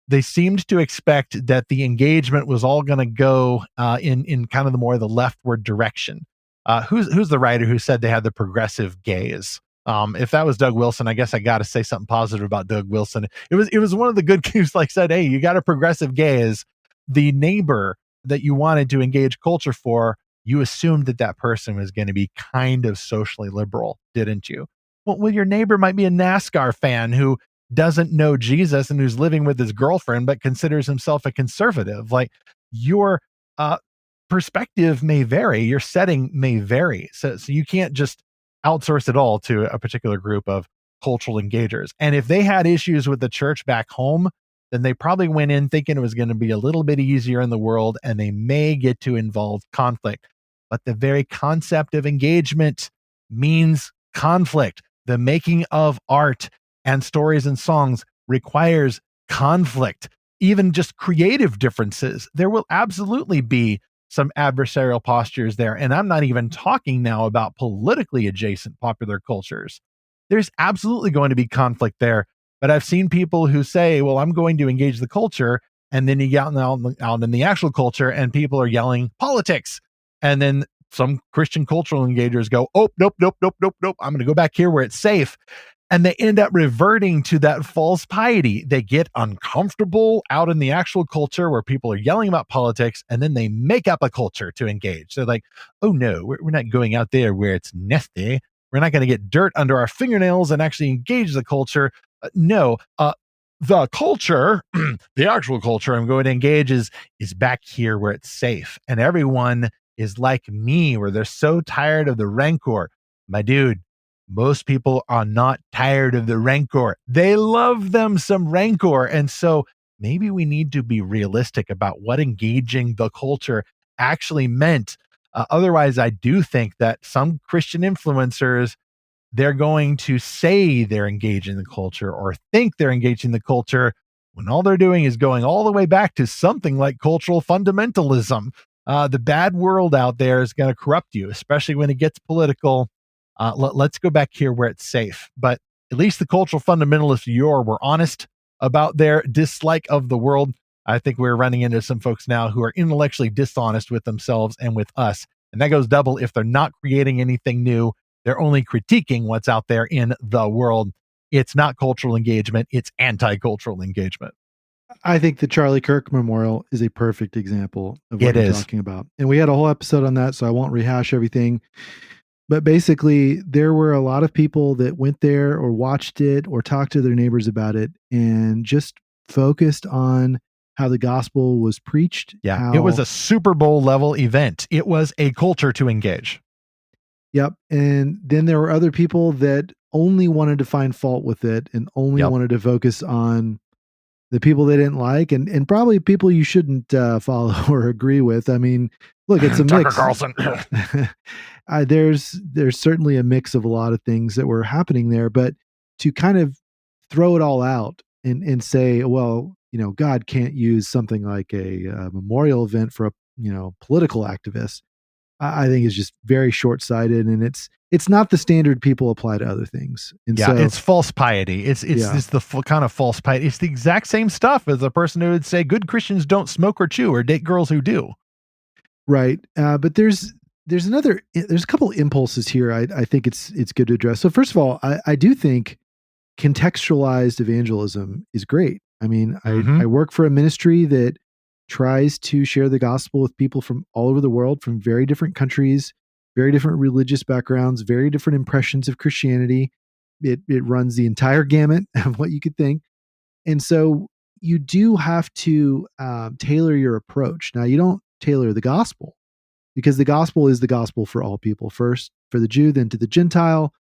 They seemed to expect that the engagement was all going to go in kind of the more the leftward direction. Who's the writer who said they had the progressive gaze? If that was Doug Wilson, I guess I got to say something positive about Doug Wilson. It was one of the good cues, like said, hey, you got a progressive gaze. The neighbor that you wanted to engage culture for, you assumed that person was going to be kind of socially liberal, didn't you? Well, your neighbor might be a NASCAR fan who doesn't know Jesus and who's living with his girlfriend, but considers himself a conservative. Like, your perspective may vary, your setting may vary. So you can't just outsource it all to a particular group of cultural engagers. And if they had issues with the church back home, then they probably went in thinking it was going to be a little bit easier in the world, and they may get to involve conflict. But the very concept of engagement means conflict. The making of art and stories and songs requires conflict, even just creative differences. There will absolutely be some adversarial postures there. And I'm not even talking now about politically adjacent popular cultures. There's absolutely going to be conflict there. But I've seen people who say, well, I'm going to engage the culture. And then you get out in the actual culture and people are yelling politics. And then some Christian cultural engagers go, oh, nope. I'm going to go back here where it's safe. And they end up reverting to that false piety. They get uncomfortable out in the actual culture where people are yelling about politics, and then they make up a culture to engage. They're like, oh no, we're not going out there where it's nasty. We're not going to get dirt under our fingernails and actually engage the culture. The culture, the actual culture I'm going to engage is back here where it's safe. And everyone is like me, where they're so tired of the rancor. My dude, most people are not tired of the rancor. They love them some rancor. And so maybe we need to be realistic about what engaging the culture actually meant. Otherwise, I do think that some Christian influencers, they're going to say they're engaging the culture or think they're engaging the culture when all they're doing is going all the way back to something like cultural fundamentalism. The bad world out there is going to corrupt you, especially when it gets political. Let's go back here where it's safe. But at least the cultural fundamentalists were honest about their dislike of the world. I think we're running into some folks now who are intellectually dishonest with themselves and with us. And that goes double if they're not creating anything new. They're only critiquing what's out there in the world. It's not cultural engagement. It's anti-cultural engagement. I think the Charlie Kirk Memorial is a perfect example of what you're talking about. And we had a whole episode on that, so I won't rehash everything. But basically, there were a lot of people that went there or watched it or talked to their neighbors about it and just focused on how the gospel was preached. Yeah, it was a Super Bowl level event. It was a culture to engage. Yep. And then there were other people that only wanted to find fault with it and only wanted to focus on the people they didn't like and probably people you shouldn't follow or agree with. I mean, look, it's a mix. Carlson. There's certainly a mix of a lot of things that were happening there, but to kind of throw it all out and say, well, God can't use something like a memorial event for a political activist, I think is just very short-sighted, and it's not the standard people apply to other things. And so, it's false piety. It's the kind of false piety. It's the exact same stuff as a person who would say good Christians don't smoke or chew or date girls who do. Right. But there's a couple impulses here. I think it's good to address. So first of all, I do think contextualized evangelism is great. I mean, I work for a ministry that tries to share the gospel with people from all over the world, from very different countries, very different religious backgrounds, very different impressions of Christianity. It runs the entire gamut of what you could think. And so you do have to tailor your approach. Now, you don't tailor the gospel because the gospel is the gospel for all people. First for the Jew, then to the Gentile.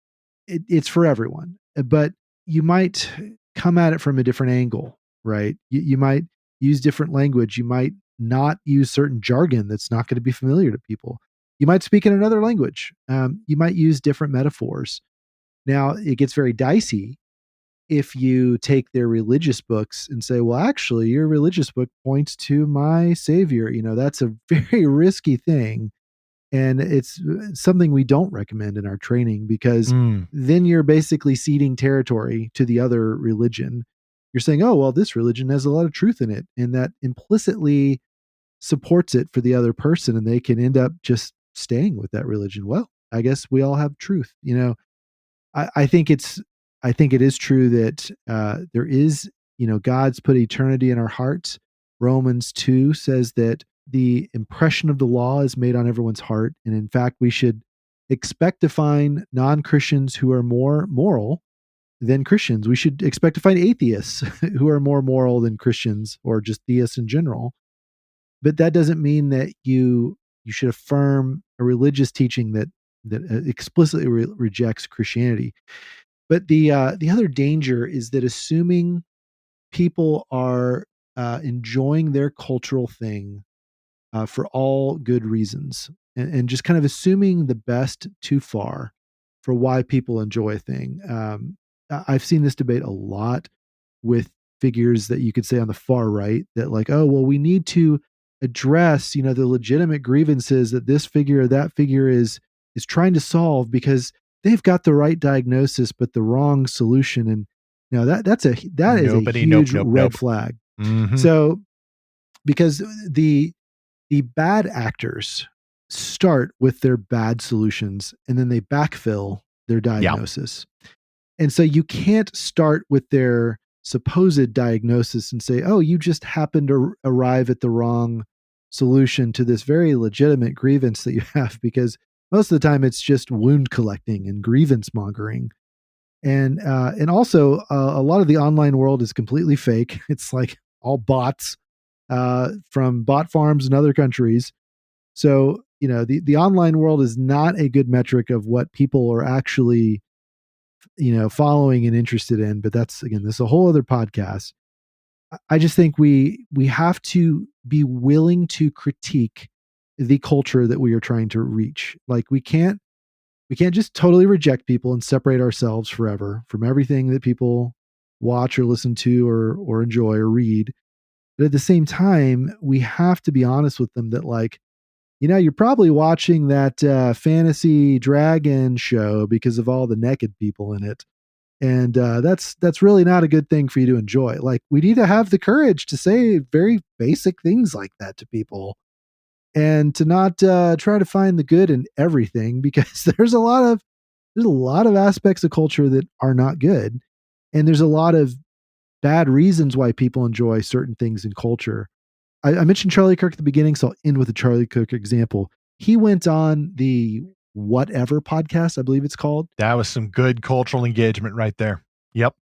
It's for everyone. But you might come at it from a different angle, right? You might use different language. You might not use certain jargon that's not going to be familiar to people. You might speak in another language. You might use different metaphors. Now, it gets very dicey if you take their religious books and say, well, actually, your religious book points to my Savior. That's a very risky thing. And it's something we don't recommend in our training because then you're basically ceding territory to the other religion. You're saying, oh, well, this religion has a lot of truth in it. And that implicitly supports it for the other person. And they can end up just staying with that religion. Well, I guess we all have truth. I think it is true that there is, God's put eternity in our hearts. Romans 2 says that the impression of the law is made on everyone's heart. And in fact, we should expect to find non-Christians who are more moral than Christians. We should expect to find atheists who are more moral than Christians or just theists in general. But that doesn't mean that you should affirm a religious teaching that explicitly rejects Christianity. But the other danger is that assuming people are enjoying their cultural thing for all good reasons, and just kind of assuming the best too far for why people enjoy a thing. I've seen this debate a lot with figures that you could say on the far right that like, oh, well, we need to address, the legitimate grievances that this figure or that figure is trying to solve because they've got the right diagnosis but the wrong solution. And that is a huge red flag. Mm-hmm. So because the bad actors start with their bad solutions and then they backfill their diagnosis. And so you can't start with their supposed diagnosis and say, oh, you just happened to arrive at the wrong solution to this very legitimate grievance that you have, because most of the time it's just wound collecting and grievance mongering. And also a lot of the online world is completely fake. It's like all bots from bot farms in other countries. So, the online world is not a good metric of what people are actually, following and interested in. But that's, again, this is a whole other podcast. I just think we have to be willing to critique the culture that we are trying to reach. Like we can't just totally reject people and separate ourselves forever from everything that people watch or listen to or enjoy or read. But at the same time, we have to be honest with them that, like, you're probably watching that fantasy dragon show because of all the naked people in it. And that's really not a good thing for you to enjoy. Like, we need to have the courage to say very basic things like that to people, and to not try to find the good in everything, because there's a lot of aspects of culture that are not good, and there's a lot of bad reasons why people enjoy certain things in culture. I mentioned Charlie Kirk at the beginning, so I'll end with a Charlie Kirk example. He went on the Whatever podcast, I believe it's called. That was some good cultural engagement right there. Yep.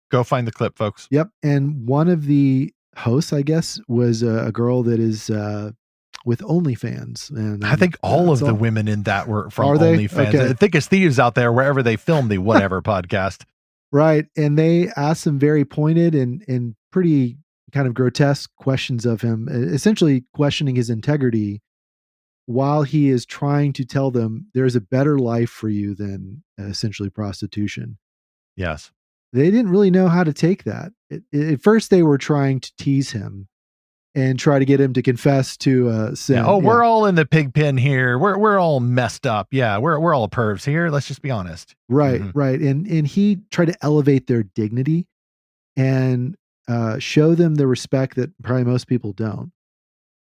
Go find the clip, folks. Yep. And one of the hosts, I guess, was a girl that is with OnlyFans. And I think all of the women in that were from OnlyFans. Okay. Thick as thieves out there, wherever they filmed the Whatever podcast. Right. And they asked some very pointed and pretty kind of grotesque questions of him, essentially questioning his integrity, while he is trying to tell them there's a better life for you than essentially prostitution. Yes. They didn't really know how to take that. At first, they were trying to tease him and try to get him to confess to sin. Yeah. Oh, we're all in the pig pen here. We're all messed up. Yeah, we're all pervs here. Let's just be honest. Right, right. And he tried to elevate their dignity and show them the respect that probably most people don't.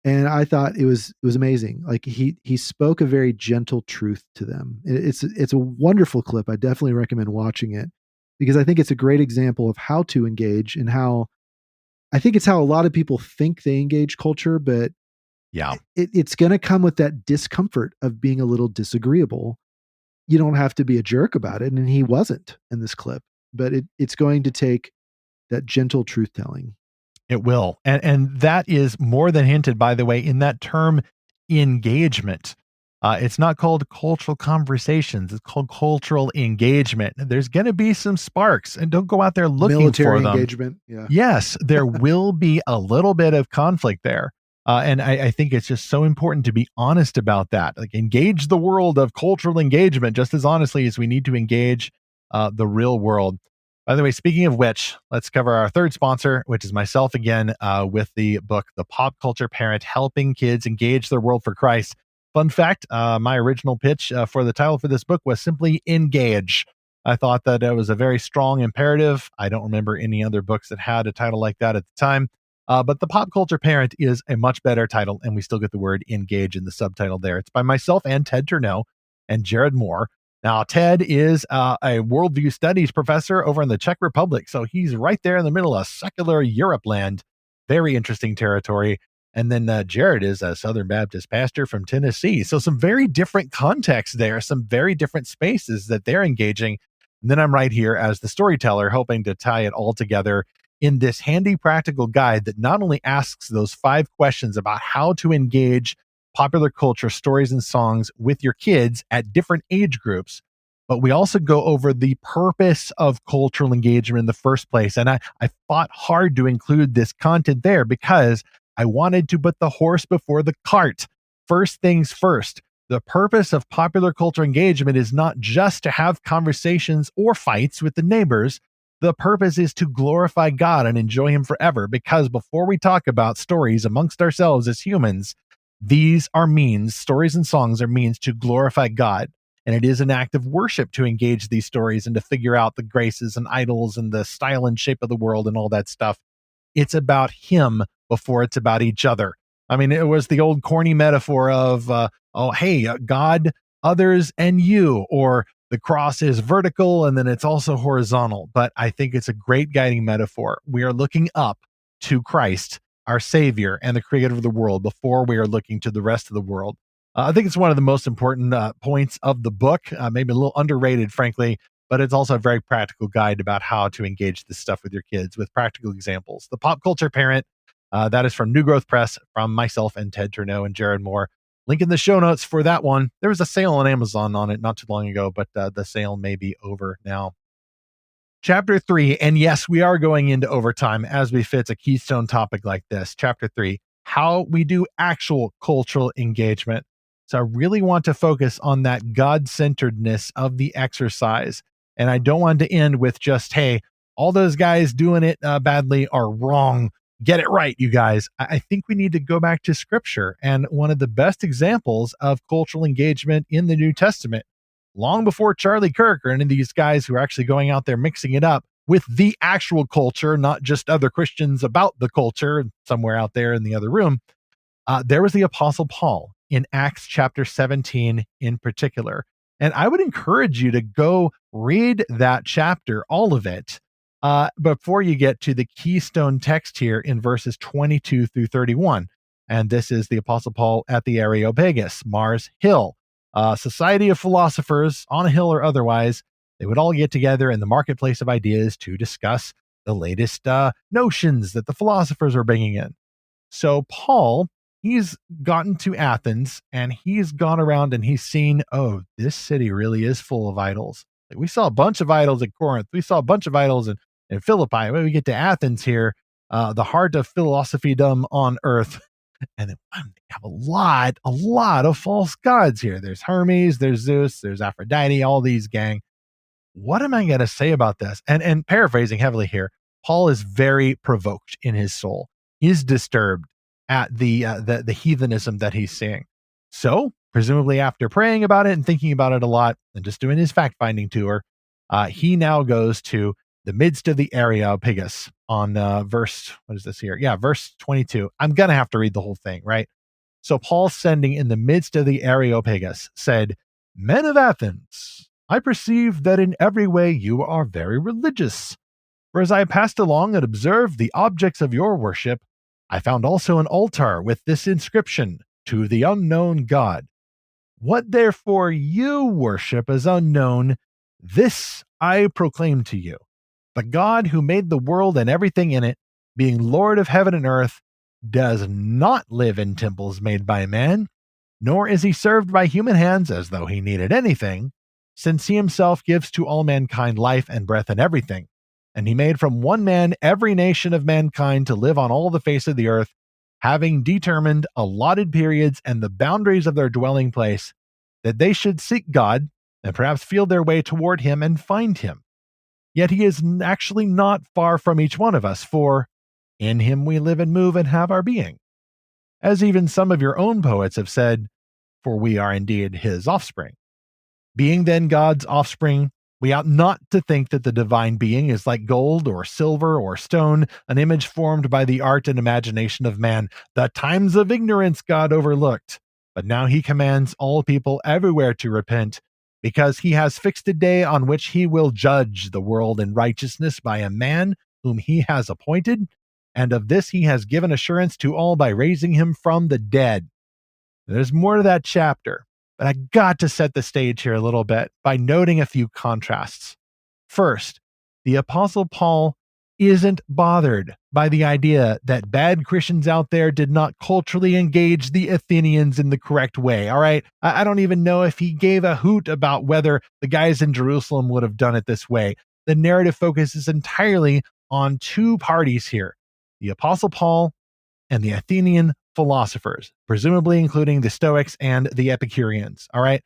And I thought it was amazing. Like, he spoke a very gentle truth to them. It's a wonderful clip. I definitely recommend watching it, because I think it's a great example of how to engage, and how I think it's how a lot of people think they engage culture, but yeah, it's going to come with that discomfort of being a little disagreeable. You don't have to be a jerk about it, and he wasn't in this clip, but it's going to take that gentle truth telling. It will. And that is more than hinted, by the way, in that term engagement. It's not called cultural conversations. It's called cultural engagement. There's going to be some sparks, and don't go out there looking Military for them. Engagement. Yeah. Yes, there will be a little bit of conflict there. And I think it's just so important to be honest about that. Like, engage the world of cultural engagement just as honestly as we need to engage the real world. By the way, speaking of which, let's cover our third sponsor, which is myself again, with the book, The Pop Culture Parent, Helping Kids Engage Their World for Christ. Fun fact, my original pitch for the title for this book was simply engage. I thought that it was a very strong imperative. I don't remember any other books that had a title like that at the time. But The Pop Culture Parent is a much better title, and we still get the word engage in the subtitle there. It's by myself and Ted Turneau and Jared Moore. Now, Ted is a worldview studies professor over in the Czech Republic, so he's right there in the middle of secular Europe land. Very interesting territory. And then Jared is a Southern Baptist pastor from Tennessee. So some very different contexts there, some very different spaces that they're engaging. And then I'm right here as the storyteller, hoping to tie it all together in this handy practical guide that not only asks those 5 questions about how to engage popular culture stories and songs with your kids at different age groups, but we also go over the purpose of cultural engagement in the first place. And I fought hard to include this content there because I wanted to put the horse before the cart. First things first, the purpose of popular culture engagement is not just to have conversations or fights with the neighbors. The purpose is to glorify God and enjoy Him forever, because before we talk about stories amongst ourselves as humans, these are means, stories and songs are means to glorify God. And it is an act of worship to engage these stories and to figure out the graces and idols and the style and shape of the world and all that stuff. It's about Him before it's about each other. I mean, it was the old corny metaphor of, God, others, and you, or the cross is vertical and then it's also horizontal. But I think it's a great guiding metaphor. We are looking up to Christ, our Savior and the Creator of the world, before we are looking to the rest of the world. I think it's one of the most important points of the book, maybe a little underrated, frankly, but it's also a very practical guide about how to engage this stuff with your kids with practical examples. The Pop Culture Parent, that is from New Growth Press, from myself and Ted Turneau and Jared Moore. Link in the show notes for that one. There was a sale on Amazon on it not too long ago, but the sale may be over now. Chapter 3, and yes, we are going into overtime as befits a keystone topic like this. Chapter 3, how we do actual cultural engagement. So I really want to focus on that God-centeredness of the exercise. And I don't want to end with just, hey, all those guys doing it badly are wrong. Get it right, you guys. I think we need to go back to scripture. And one of the best examples of cultural engagement in the New Testament, long before Charlie Kirk or any of these guys who are actually going out there mixing it up with the actual culture, not just other Christians about the culture somewhere out there in the other room, there was the Apostle Paul in Acts chapter 17 in particular. And I would encourage you to go read that chapter, all of it, before you get to the keystone text here in verses 22 through 31. And this is the Apostle Paul at the Areopagus, Mars Hill, society of philosophers on a hill or otherwise. They would all get together in the marketplace of ideas to discuss the latest notions that the philosophers were bringing in. So Paul, he's gotten to Athens and he's gone around and he's seen, oh, this city really is full of idols. Like, we saw a bunch of idols at Corinth. We saw a bunch of idols in Philippi. When we get to Athens here, the heart of philosophydom on earth. And then we have a lot of false gods here. There's Hermes, there's Zeus, there's Aphrodite, all these gang. What am I going to say about this? And paraphrasing heavily here, Paul is very provoked in his soul. He's disturbed at the heathenism that he's seeing. So, presumably after praying about it and thinking about it a lot and just doing his fact-finding tour, he now goes to the midst of the Areopagus on verse 22. I'm going to have to read the whole thing, right? So Paul, sending in the midst of the Areopagus, said, "Men of Athens, I perceive that in every way you are very religious. For as I passed along and observed the objects of your worship, I found also an altar with this inscription, 'To the unknown God.' What therefore you worship as unknown, this I proclaim to you. The God who made the world and everything in it, being Lord of heaven and earth, does not live in temples made by man, nor is he served by human hands as though he needed anything, since he himself gives to all mankind life and breath and everything. And he made from one man every nation of mankind to live on all the face of the earth, having determined allotted periods and the boundaries of their dwelling place, that they should seek God and perhaps feel their way toward him and find him. Yet he is actually not far from each one of us, for in him we live and move and have our being. As even some of your own poets have said, for we are indeed his offspring. Being then God's offspring, we ought not to think that the divine being is like gold or silver or stone, an image formed by the art and imagination of man. The times of ignorance God overlooked, but now he commands all people everywhere to repent, because he has fixed a day on which he will judge the world in righteousness by a man whom he has appointed, and of this he has given assurance to all by raising him from the dead." There's more to that chapter, but I got to set the stage here a little bit by noting a few contrasts. First, the Apostle Paul isn't bothered by the idea that bad Christians out there did not culturally engage the Athenians in the correct way. All right. I don't even know if he gave a hoot about whether the guys in Jerusalem would have done it this way. The narrative focuses entirely on two parties here, the Apostle Paul and the Athenian philosophers, presumably including the Stoics and the Epicureans. All right.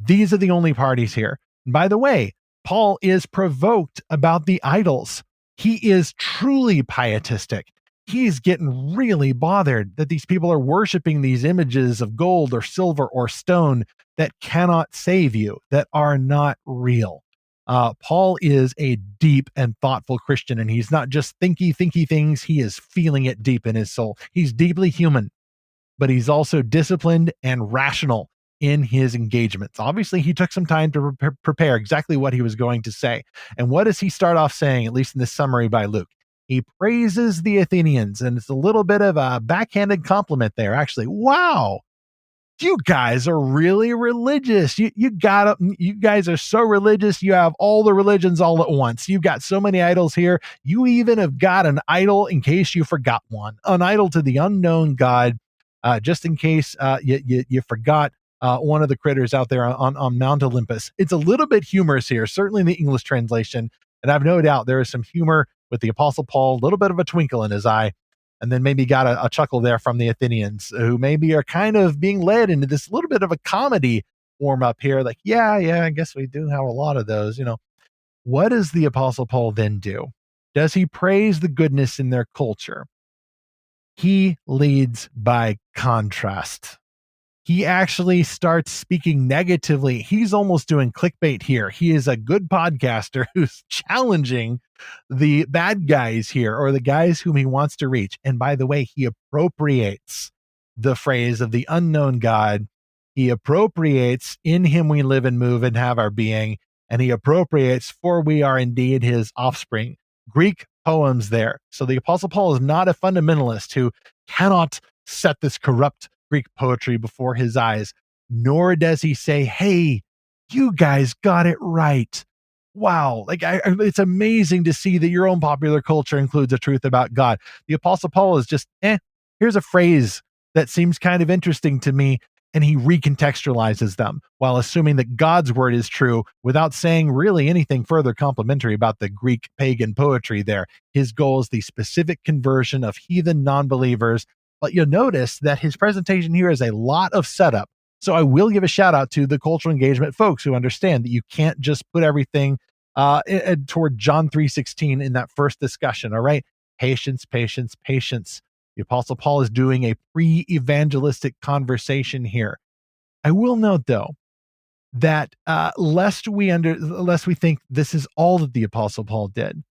These are the only parties here. And by the way, Paul is provoked about the idols. He is truly pietistic. He's getting really bothered that these people are worshiping these images of gold or silver or stone that cannot save you, that are not real. Paul is a deep and thoughtful Christian, and he's not just thinky things. He is feeling it deep in his soul. He's deeply human, but he's also disciplined and rational in his engagements. Obviously, he took some time to prepare exactly what he was going to say. And what does he start off saying, at least in this summary by Luke? He praises the Athenians, and it's a little bit of a backhanded compliment there, actually. Wow, you guys are really religious. You guys are so religious. You have all the religions all at once. You've got so many idols here. You even have got an idol, in case you forgot one, an idol to the unknown God, just in case you forgot one of the critters out there on Mount Olympus. It's a little bit humorous here, certainly in the English translation. And I've no doubt there is some humor with the Apostle Paul, a little bit of a twinkle in his eye, and then maybe got a chuckle there from the Athenians, who maybe are kind of being led into this little bit of a comedy warm up here. Like, yeah, I guess we do have a lot of those. What does the Apostle Paul then do? Does he praise the goodness in their culture? he leads by contrast. He actually starts speaking negatively. He's almost doing clickbait here. He is a good podcaster who's challenging the bad guys here, or the guys whom he wants to reach. And by the way, he appropriates the phrase of the unknown God. He appropriates "in him we live and move and have our being," and he appropriates "for we are indeed his offspring." Greek poems there. So the Apostle Paul is not a fundamentalist who cannot set this corrupt Greek poetry before his eyes, nor does he say, "Hey, you guys got it right. Wow, it's amazing to see that your own popular culture includes a truth about God." The Apostle Paul is just, here's a phrase that seems kind of interesting to me, and he recontextualizes them while assuming that God's word is true without saying really anything further complimentary about the Greek pagan poetry there. His goal is the specific conversion of heathen non-believers. But you'll notice that his presentation here is a lot of setup. So I will give a shout out to the cultural engagement folks who understand that you can't just put everything toward John 3:16 in that first discussion. All right. Patience, patience, patience. The Apostle Paul is doing a pre-evangelistic conversation here. I will note, though, that lest we think this is all that the Apostle Paul did,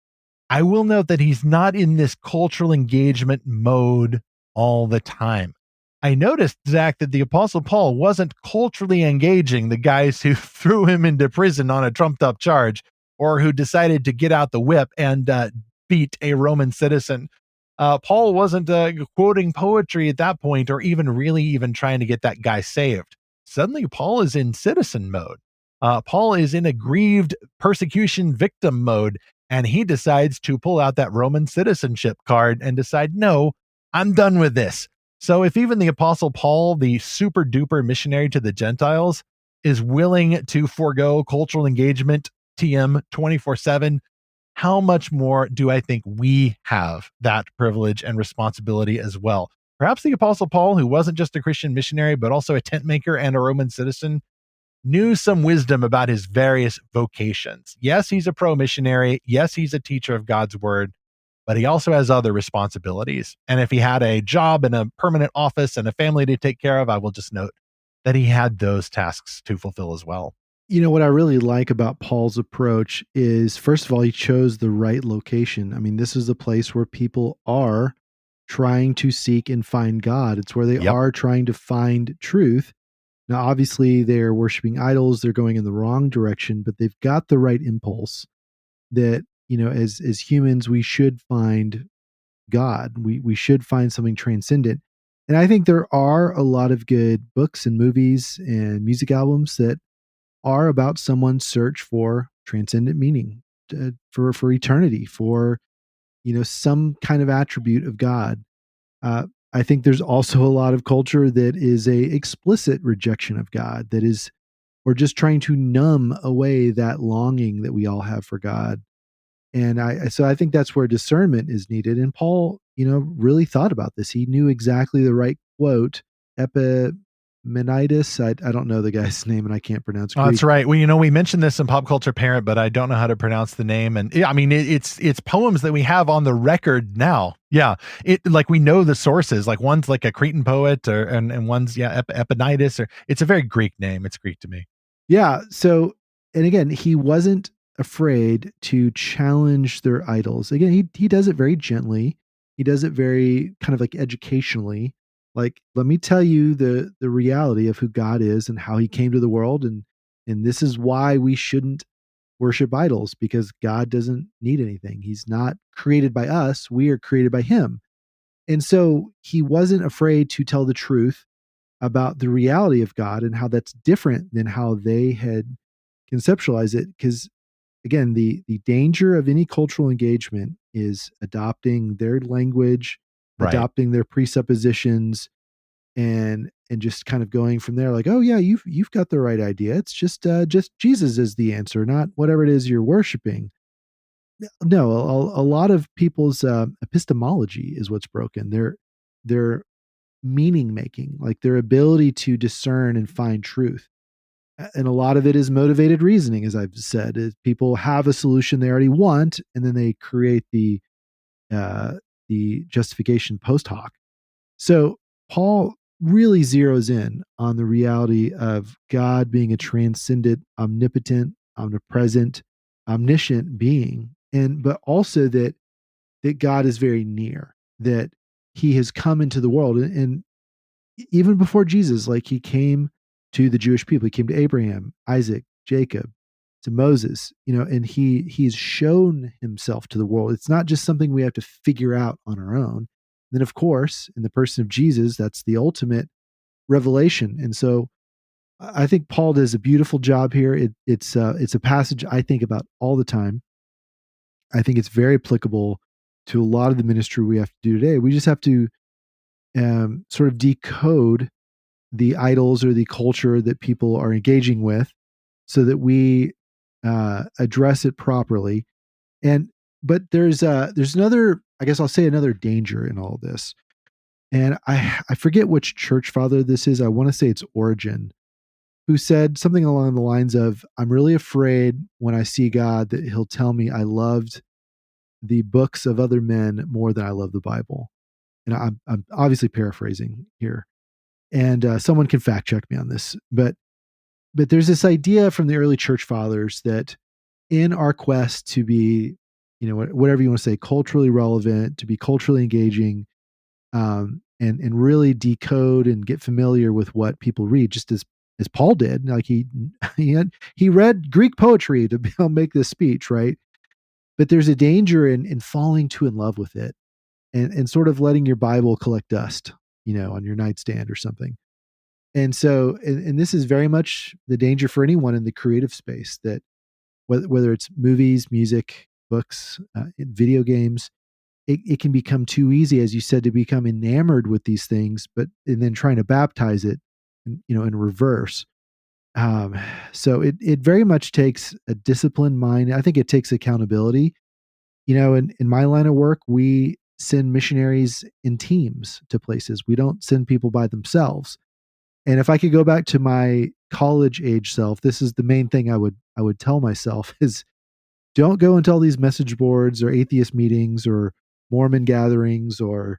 I will note that he's not in this cultural engagement mode all the time. I noticed, Zach, that the Apostle Paul wasn't culturally engaging the guys who threw him into prison on a trumped up charge, or who decided to get out the whip and beat a Roman citizen. Paul wasn't quoting poetry at that point, or even trying to get that guy saved. Suddenly, Paul is in citizen mode. Paul is in aggrieved persecution victim mode, and he decides to pull out that Roman citizenship card and decide, no, I'm done with this. So if even the Apostle Paul, the super duper missionary to the Gentiles, is willing to forego cultural engagement TM 24/7, how much more do I think we have that privilege and responsibility as well? Perhaps the Apostle Paul, who wasn't just a Christian missionary, but also a tent maker and a Roman citizen, knew some wisdom about his various vocations. Yes, he's a pro-missionary. Yes, he's a teacher of God's word, but he also has other responsibilities. And if he had a job in a permanent office and a family to take care of, I will just note that he had those tasks to fulfill as well. You know, what I really like about Paul's approach is, first of all, he chose the right location. I mean, this is a place where people are trying to seek and find God. It's where they are trying to find truth. Now, obviously, they're worshiping idols. They're going in the wrong direction, but they've got the right impulse that, you know, as humans, we should find God. We should find something transcendent. And I think there are a lot of good books and movies and music albums that are about someone's search for transcendent meaning, for eternity, for, you know, some kind of attribute of God. I think there's also a lot of culture that is a explicit rejection of God, that is, or just trying to numb away that longing that we all have for God. And so I think that's where discernment is needed. And Paul, you know, really thought about this. He knew exactly the right quote. Epimenides, I don't know the guy's name, and I can't pronounce Greek. Oh, that's right. Well, you know, we mentioned this in Pop Culture Parent, but I don't know how to pronounce the name. And I mean, it's poems that we have on the record now. Yeah, like we know the sources. Like one's like a Cretan poet, and one's Epimenides, or it's a very Greek name. It's Greek to me. Yeah. So, and again, he wasn't afraid to challenge their idols. Again, he does it very gently. He does it very kind of like educationally. Like, let me tell you the reality of who God is and how he came to the world. And this is why we shouldn't worship idols, because God doesn't need anything. He's not created by us. We are created by him. And so he wasn't afraid to tell the truth about the reality of God and how that's different than how they had conceptualized it. Because again, the danger of any cultural engagement is adopting their language, adopting their presuppositions, and just kind of going from there, like, oh yeah, you've got the right idea. It's just Jesus is the answer, not whatever it is you're worshiping. No, a lot of people's epistemology is what's broken. Their meaning making, like their ability to discern and find truth. And a lot of it is motivated reasoning, as I've said. Is people have a solution they already want, and then they create the justification post hoc. So Paul really zeroes in on the reality of God being a transcendent, omnipotent, omnipresent, omniscient being, but also that God is very near, that he has come into the world. And even before Jesus, like he came to the Jewish people, he came to Abraham, Isaac, Jacob, to Moses, and he's shown himself to the world. It's not just something we have to figure out on our own. Then, of course, in the person of Jesus, that's the ultimate revelation. And so I think Paul does a beautiful job here. It's a passage I think about all the time. I think it's very applicable to a lot of the ministry we have to do today. We just have to sort of decode the idols or the culture that people are engaging with, so that we address it properly. But there's another, I guess I'll say, another danger in all this. And I forget which church father this is. I want to say it's Origen, who said something along the lines of, I'm really afraid when I see God that he'll tell me I loved the books of other men more than I love the Bible. And I'm obviously paraphrasing here. And someone can fact check me on this. But there's this idea from the early church fathers that in our quest to be, whatever you want to say, culturally relevant, to be culturally engaging, and really decode and get familiar with what people read, just as Paul did. Like he read Greek poetry to be able to make this speech, right? But there's a danger in falling too in love with it, and sort of letting your Bible collect dust, on your nightstand or something. And so, and this is very much the danger for anyone in the creative space, that whether it's movies, music, books, video games, it can become too easy, as you said, to become enamored with these things, and then trying to baptize it, in reverse. So it very much takes a disciplined mind. I think it takes accountability. In my line of work, we send missionaries in teams to places. We don't send people by themselves. And if I could go back to my college age self, this is the main thing I would tell myself is, don't go into all these message boards or atheist meetings or Mormon gatherings or,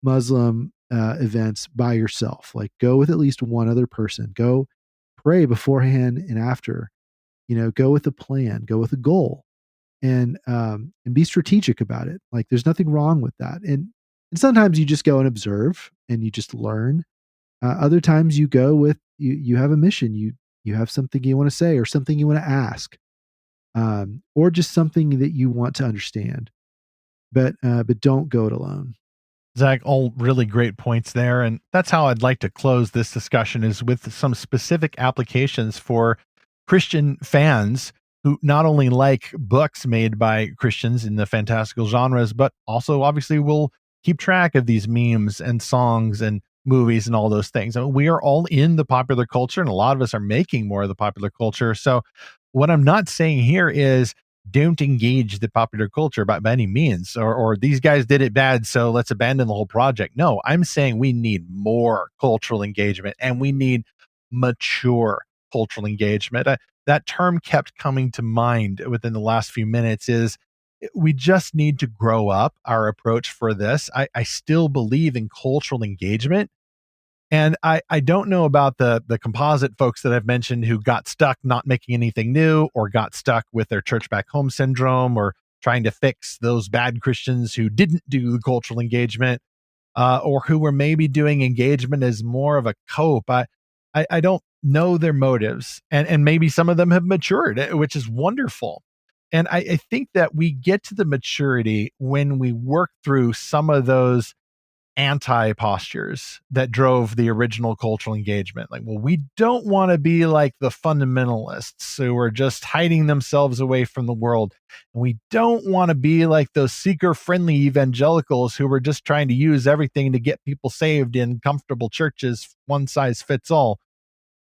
Muslim events by yourself. Like, go with at least one other person. Go pray beforehand and after. Go with a plan. Go with a goal, and be strategic about it. Like, there's nothing wrong with that. And sometimes you just go and observe and you just learn. Other times you go with you have a mission. You have something you want to say or something you want to ask, or just something that you want to understand. But don't go it alone. Zach, all really great points there. And that's how I'd like to close this discussion, is with some specific applications for Christian fans who not only like books made by Christians in the fantastical genres, but also obviously will keep track of these memes and songs and movies and all those things. I mean, we are all in the popular culture, and a lot of us are making more of the popular culture. So what I'm not saying here is don't engage the popular culture by any means, or these guys did it bad, so let's abandon the whole project. No, I'm saying we need more cultural engagement, and we need mature cultural engagement. That term kept coming to mind within the last few minutes. Is we just need to grow up our approach for this. I still believe in cultural engagement. And I don't know about the composite folks that I've mentioned who got stuck not making anything new, or got stuck with their church back home syndrome, or trying to fix those bad Christians who didn't do the cultural engagement, or who were maybe doing engagement as more of a cope. I don't know their motives, and maybe some of them have matured, which is wonderful. And I think that we get to the maturity when we work through some of those anti-postures that drove the original cultural engagement. Like, well, we don't want to be like the fundamentalists who are just hiding themselves away from the world. And we don't want to be like those seeker-friendly evangelicals who are just trying to use everything to get people saved in comfortable churches, one size fits all.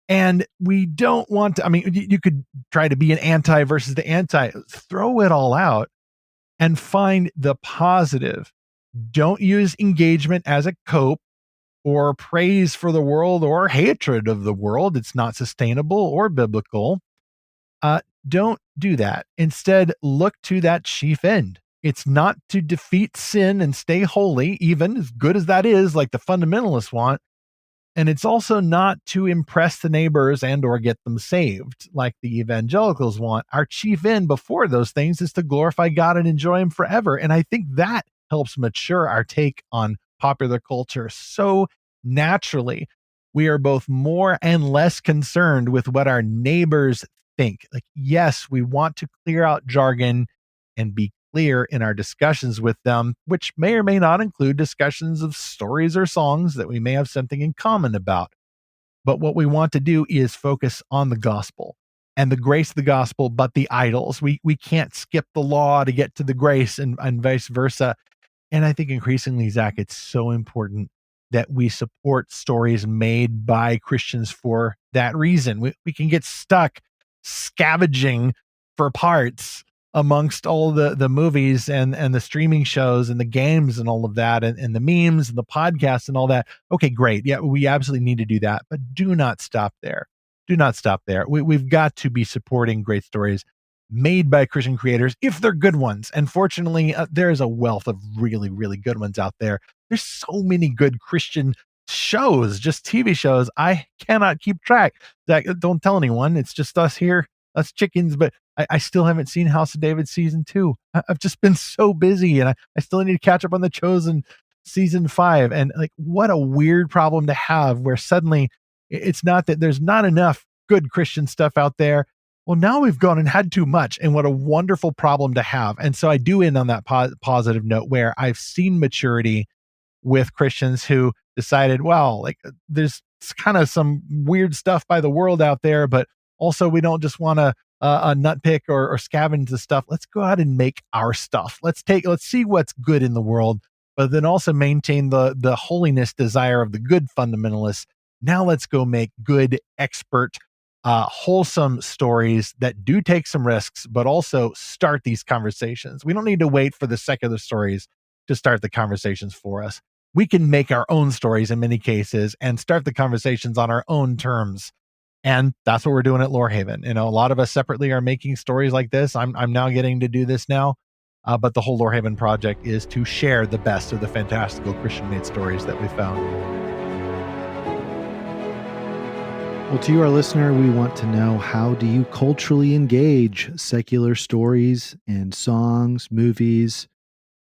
And we don't want to, I mean, you could try to be an anti versus the anti, throw it all out and find the positive. Don't use engagement as a cope or praise for the world or hatred of the world. It's not sustainable or biblical. Don't do that. Instead, look to that chief end, It's not to defeat sin and stay holy, even as good as that is, like the fundamentalists want. And it's also not to impress the neighbors and or get them saved, like the evangelicals want. Our chief end before those things is to glorify God and enjoy him forever. And I think that helps mature our take on popular culture so naturally. We are both more and less concerned with what our neighbors think. Like, yes, we want to clear out jargon and be clear in our discussions with them, which may or may not include discussions of stories or songs that we may have something in common about. But what we want to do is focus on the gospel and the grace of the gospel, but the idols. We can't skip the law to get to the grace, and vice versa. And I think increasingly, Zach, it's so important that we support stories made by Christians for that reason. We can get stuck scavenging for parts amongst all the movies and the streaming shows and the games and all of that, and the memes and the podcasts and all that. Okay, great. Yeah, we absolutely need to do that, but do not stop there. Do not stop there. We've got to be supporting great stories made by Christian creators if they're good ones. And fortunately, there is a wealth of really, really good ones out there. There's so many good Christian shows, just TV shows. I cannot keep track. Zach, don't tell anyone. It's just us here, us chickens, but I still haven't seen House of David season 2. I've just been so busy, and I still need to catch up on The Chosen season 5. And like, what a weird problem to have, where suddenly it's not that there's not enough good Christian stuff out there. Well, now we've gone and had too much, and what a wonderful problem to have. And so I do end on that positive note, where I've seen maturity with Christians who decided, well, like, there's kind of some weird stuff by the world out there, but also we don't just want to nutpick or scavenge the stuff. Let's go out and make our stuff. Let's see what's good in the world, but then also maintain the holiness desire of the good fundamentalists. Now let's go make good, expert, wholesome stories that do take some risks, but also start these conversations. We don't need to wait for the secular stories to start the conversations for us. We can make our own stories in many cases and start the conversations on our own terms. And that's what we're doing at Lorehaven. You know, a lot of us separately are making stories like this. I'm now getting to do this now. But the whole Lorehaven project is to share the best of the fantastical Christian-made stories that we found. Well, to you, our listener, we want to know, how do you culturally engage secular stories and songs, movies,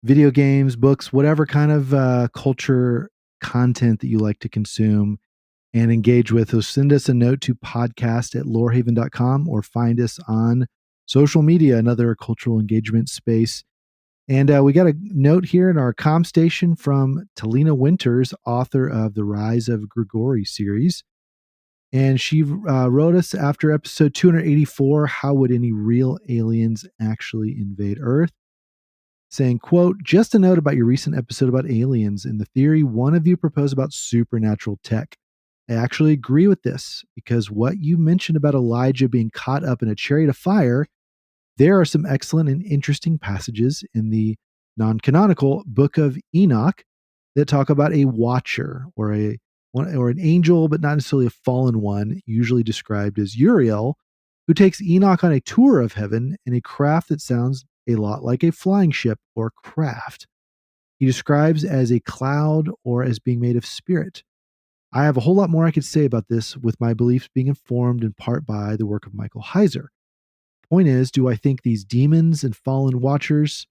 video games, books, whatever kind of culture content that you like to consume and engage with? So send us a note to podcast@lorehaven.com, or find us on social media, another cultural engagement space. And we got a note here in our comm station from Talina Winters, author of the Rise of Grigori series. And she wrote us after episode 284, How Would Any Real Aliens Actually Invade Earth? Saying, quote, just a note about your recent episode about aliens and the theory one of you proposed about supernatural tech. I actually agree with this, because what you mentioned about Elijah being caught up in a chariot of fire, there are some excellent and interesting passages in the non-canonical Book of Enoch that talk about a watcher or an angel, but not necessarily a fallen one, usually described as Uriel, who takes Enoch on a tour of heaven in a craft that sounds a lot like a flying ship or craft. He describes as a cloud or as being made of spirit. I have a whole lot more I could say about this, with my beliefs being informed in part by the work of Michael Heiser. Point is, do I think these demons and fallen watchers,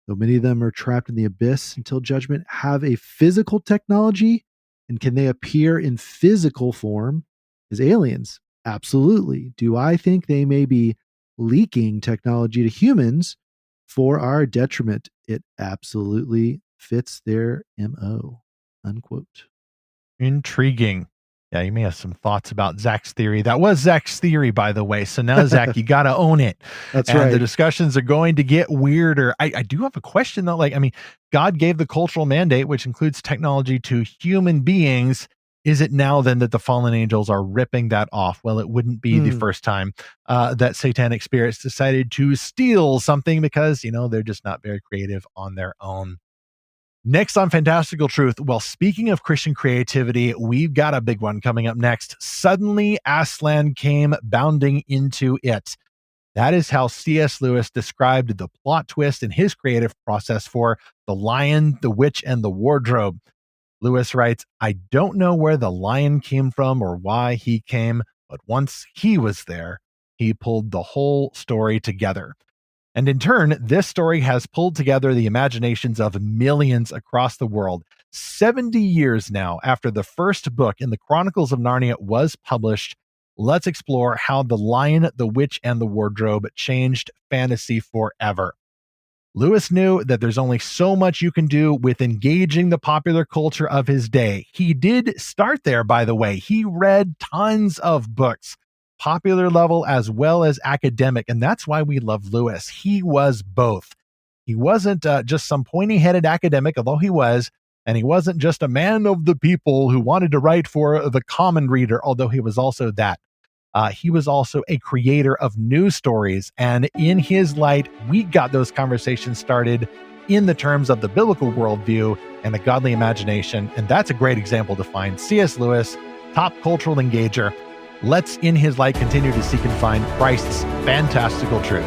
though many of them are trapped in the abyss until judgment, have a physical technology? And can they appear in physical form as aliens? Absolutely. Do I think they may be leaking technology to humans for our detriment? It absolutely fits their MO. Unquote. Intriguing. Yeah, you may have some thoughts about Zach's theory. That was Zach's theory, by the way. So now, Zach, you got to own it. That's and right. The discussions are going to get weirder. I do have a question, though. God gave the cultural mandate, which includes technology, to human beings. Is it now then that the fallen angels are ripping that off? Well, it wouldn't be the first time that satanic spirits decided to steal something, because, they're just not very creative on their own. Next on Fantastical Truth, well, speaking of Christian creativity, we've got a big one coming up next. Suddenly, Aslan came bounding into it. That is how C.S. Lewis described the plot twist in his creative process for The Lion, the Witch, and the Wardrobe. Lewis writes, "I don't know where the lion came from or why he came, but once he was there, he pulled the whole story together." And in turn, this story has pulled together the imaginations of millions across the world. 70 years now after the first book in the Chronicles of Narnia was published, let's explore how The Lion, the Witch, and the Wardrobe changed fantasy forever. Lewis knew that there's only so much you can do with engaging the popular culture of his day. He did start there, by the way. He read tons of books, popular level as well as academic, and that's why we love Lewis. He was both. He wasn't just some pointy-headed academic, although he was, and he wasn't just a man of the people who wanted to write for the common reader, although he was also that. He was also a creator of news stories, and in his light, we got those conversations started in the terms of the biblical worldview and the godly imagination, and that's a great example to find. C.S. Lewis, top cultural engager. Let's, in his light, continue to seek and find Christ's fantastical truth.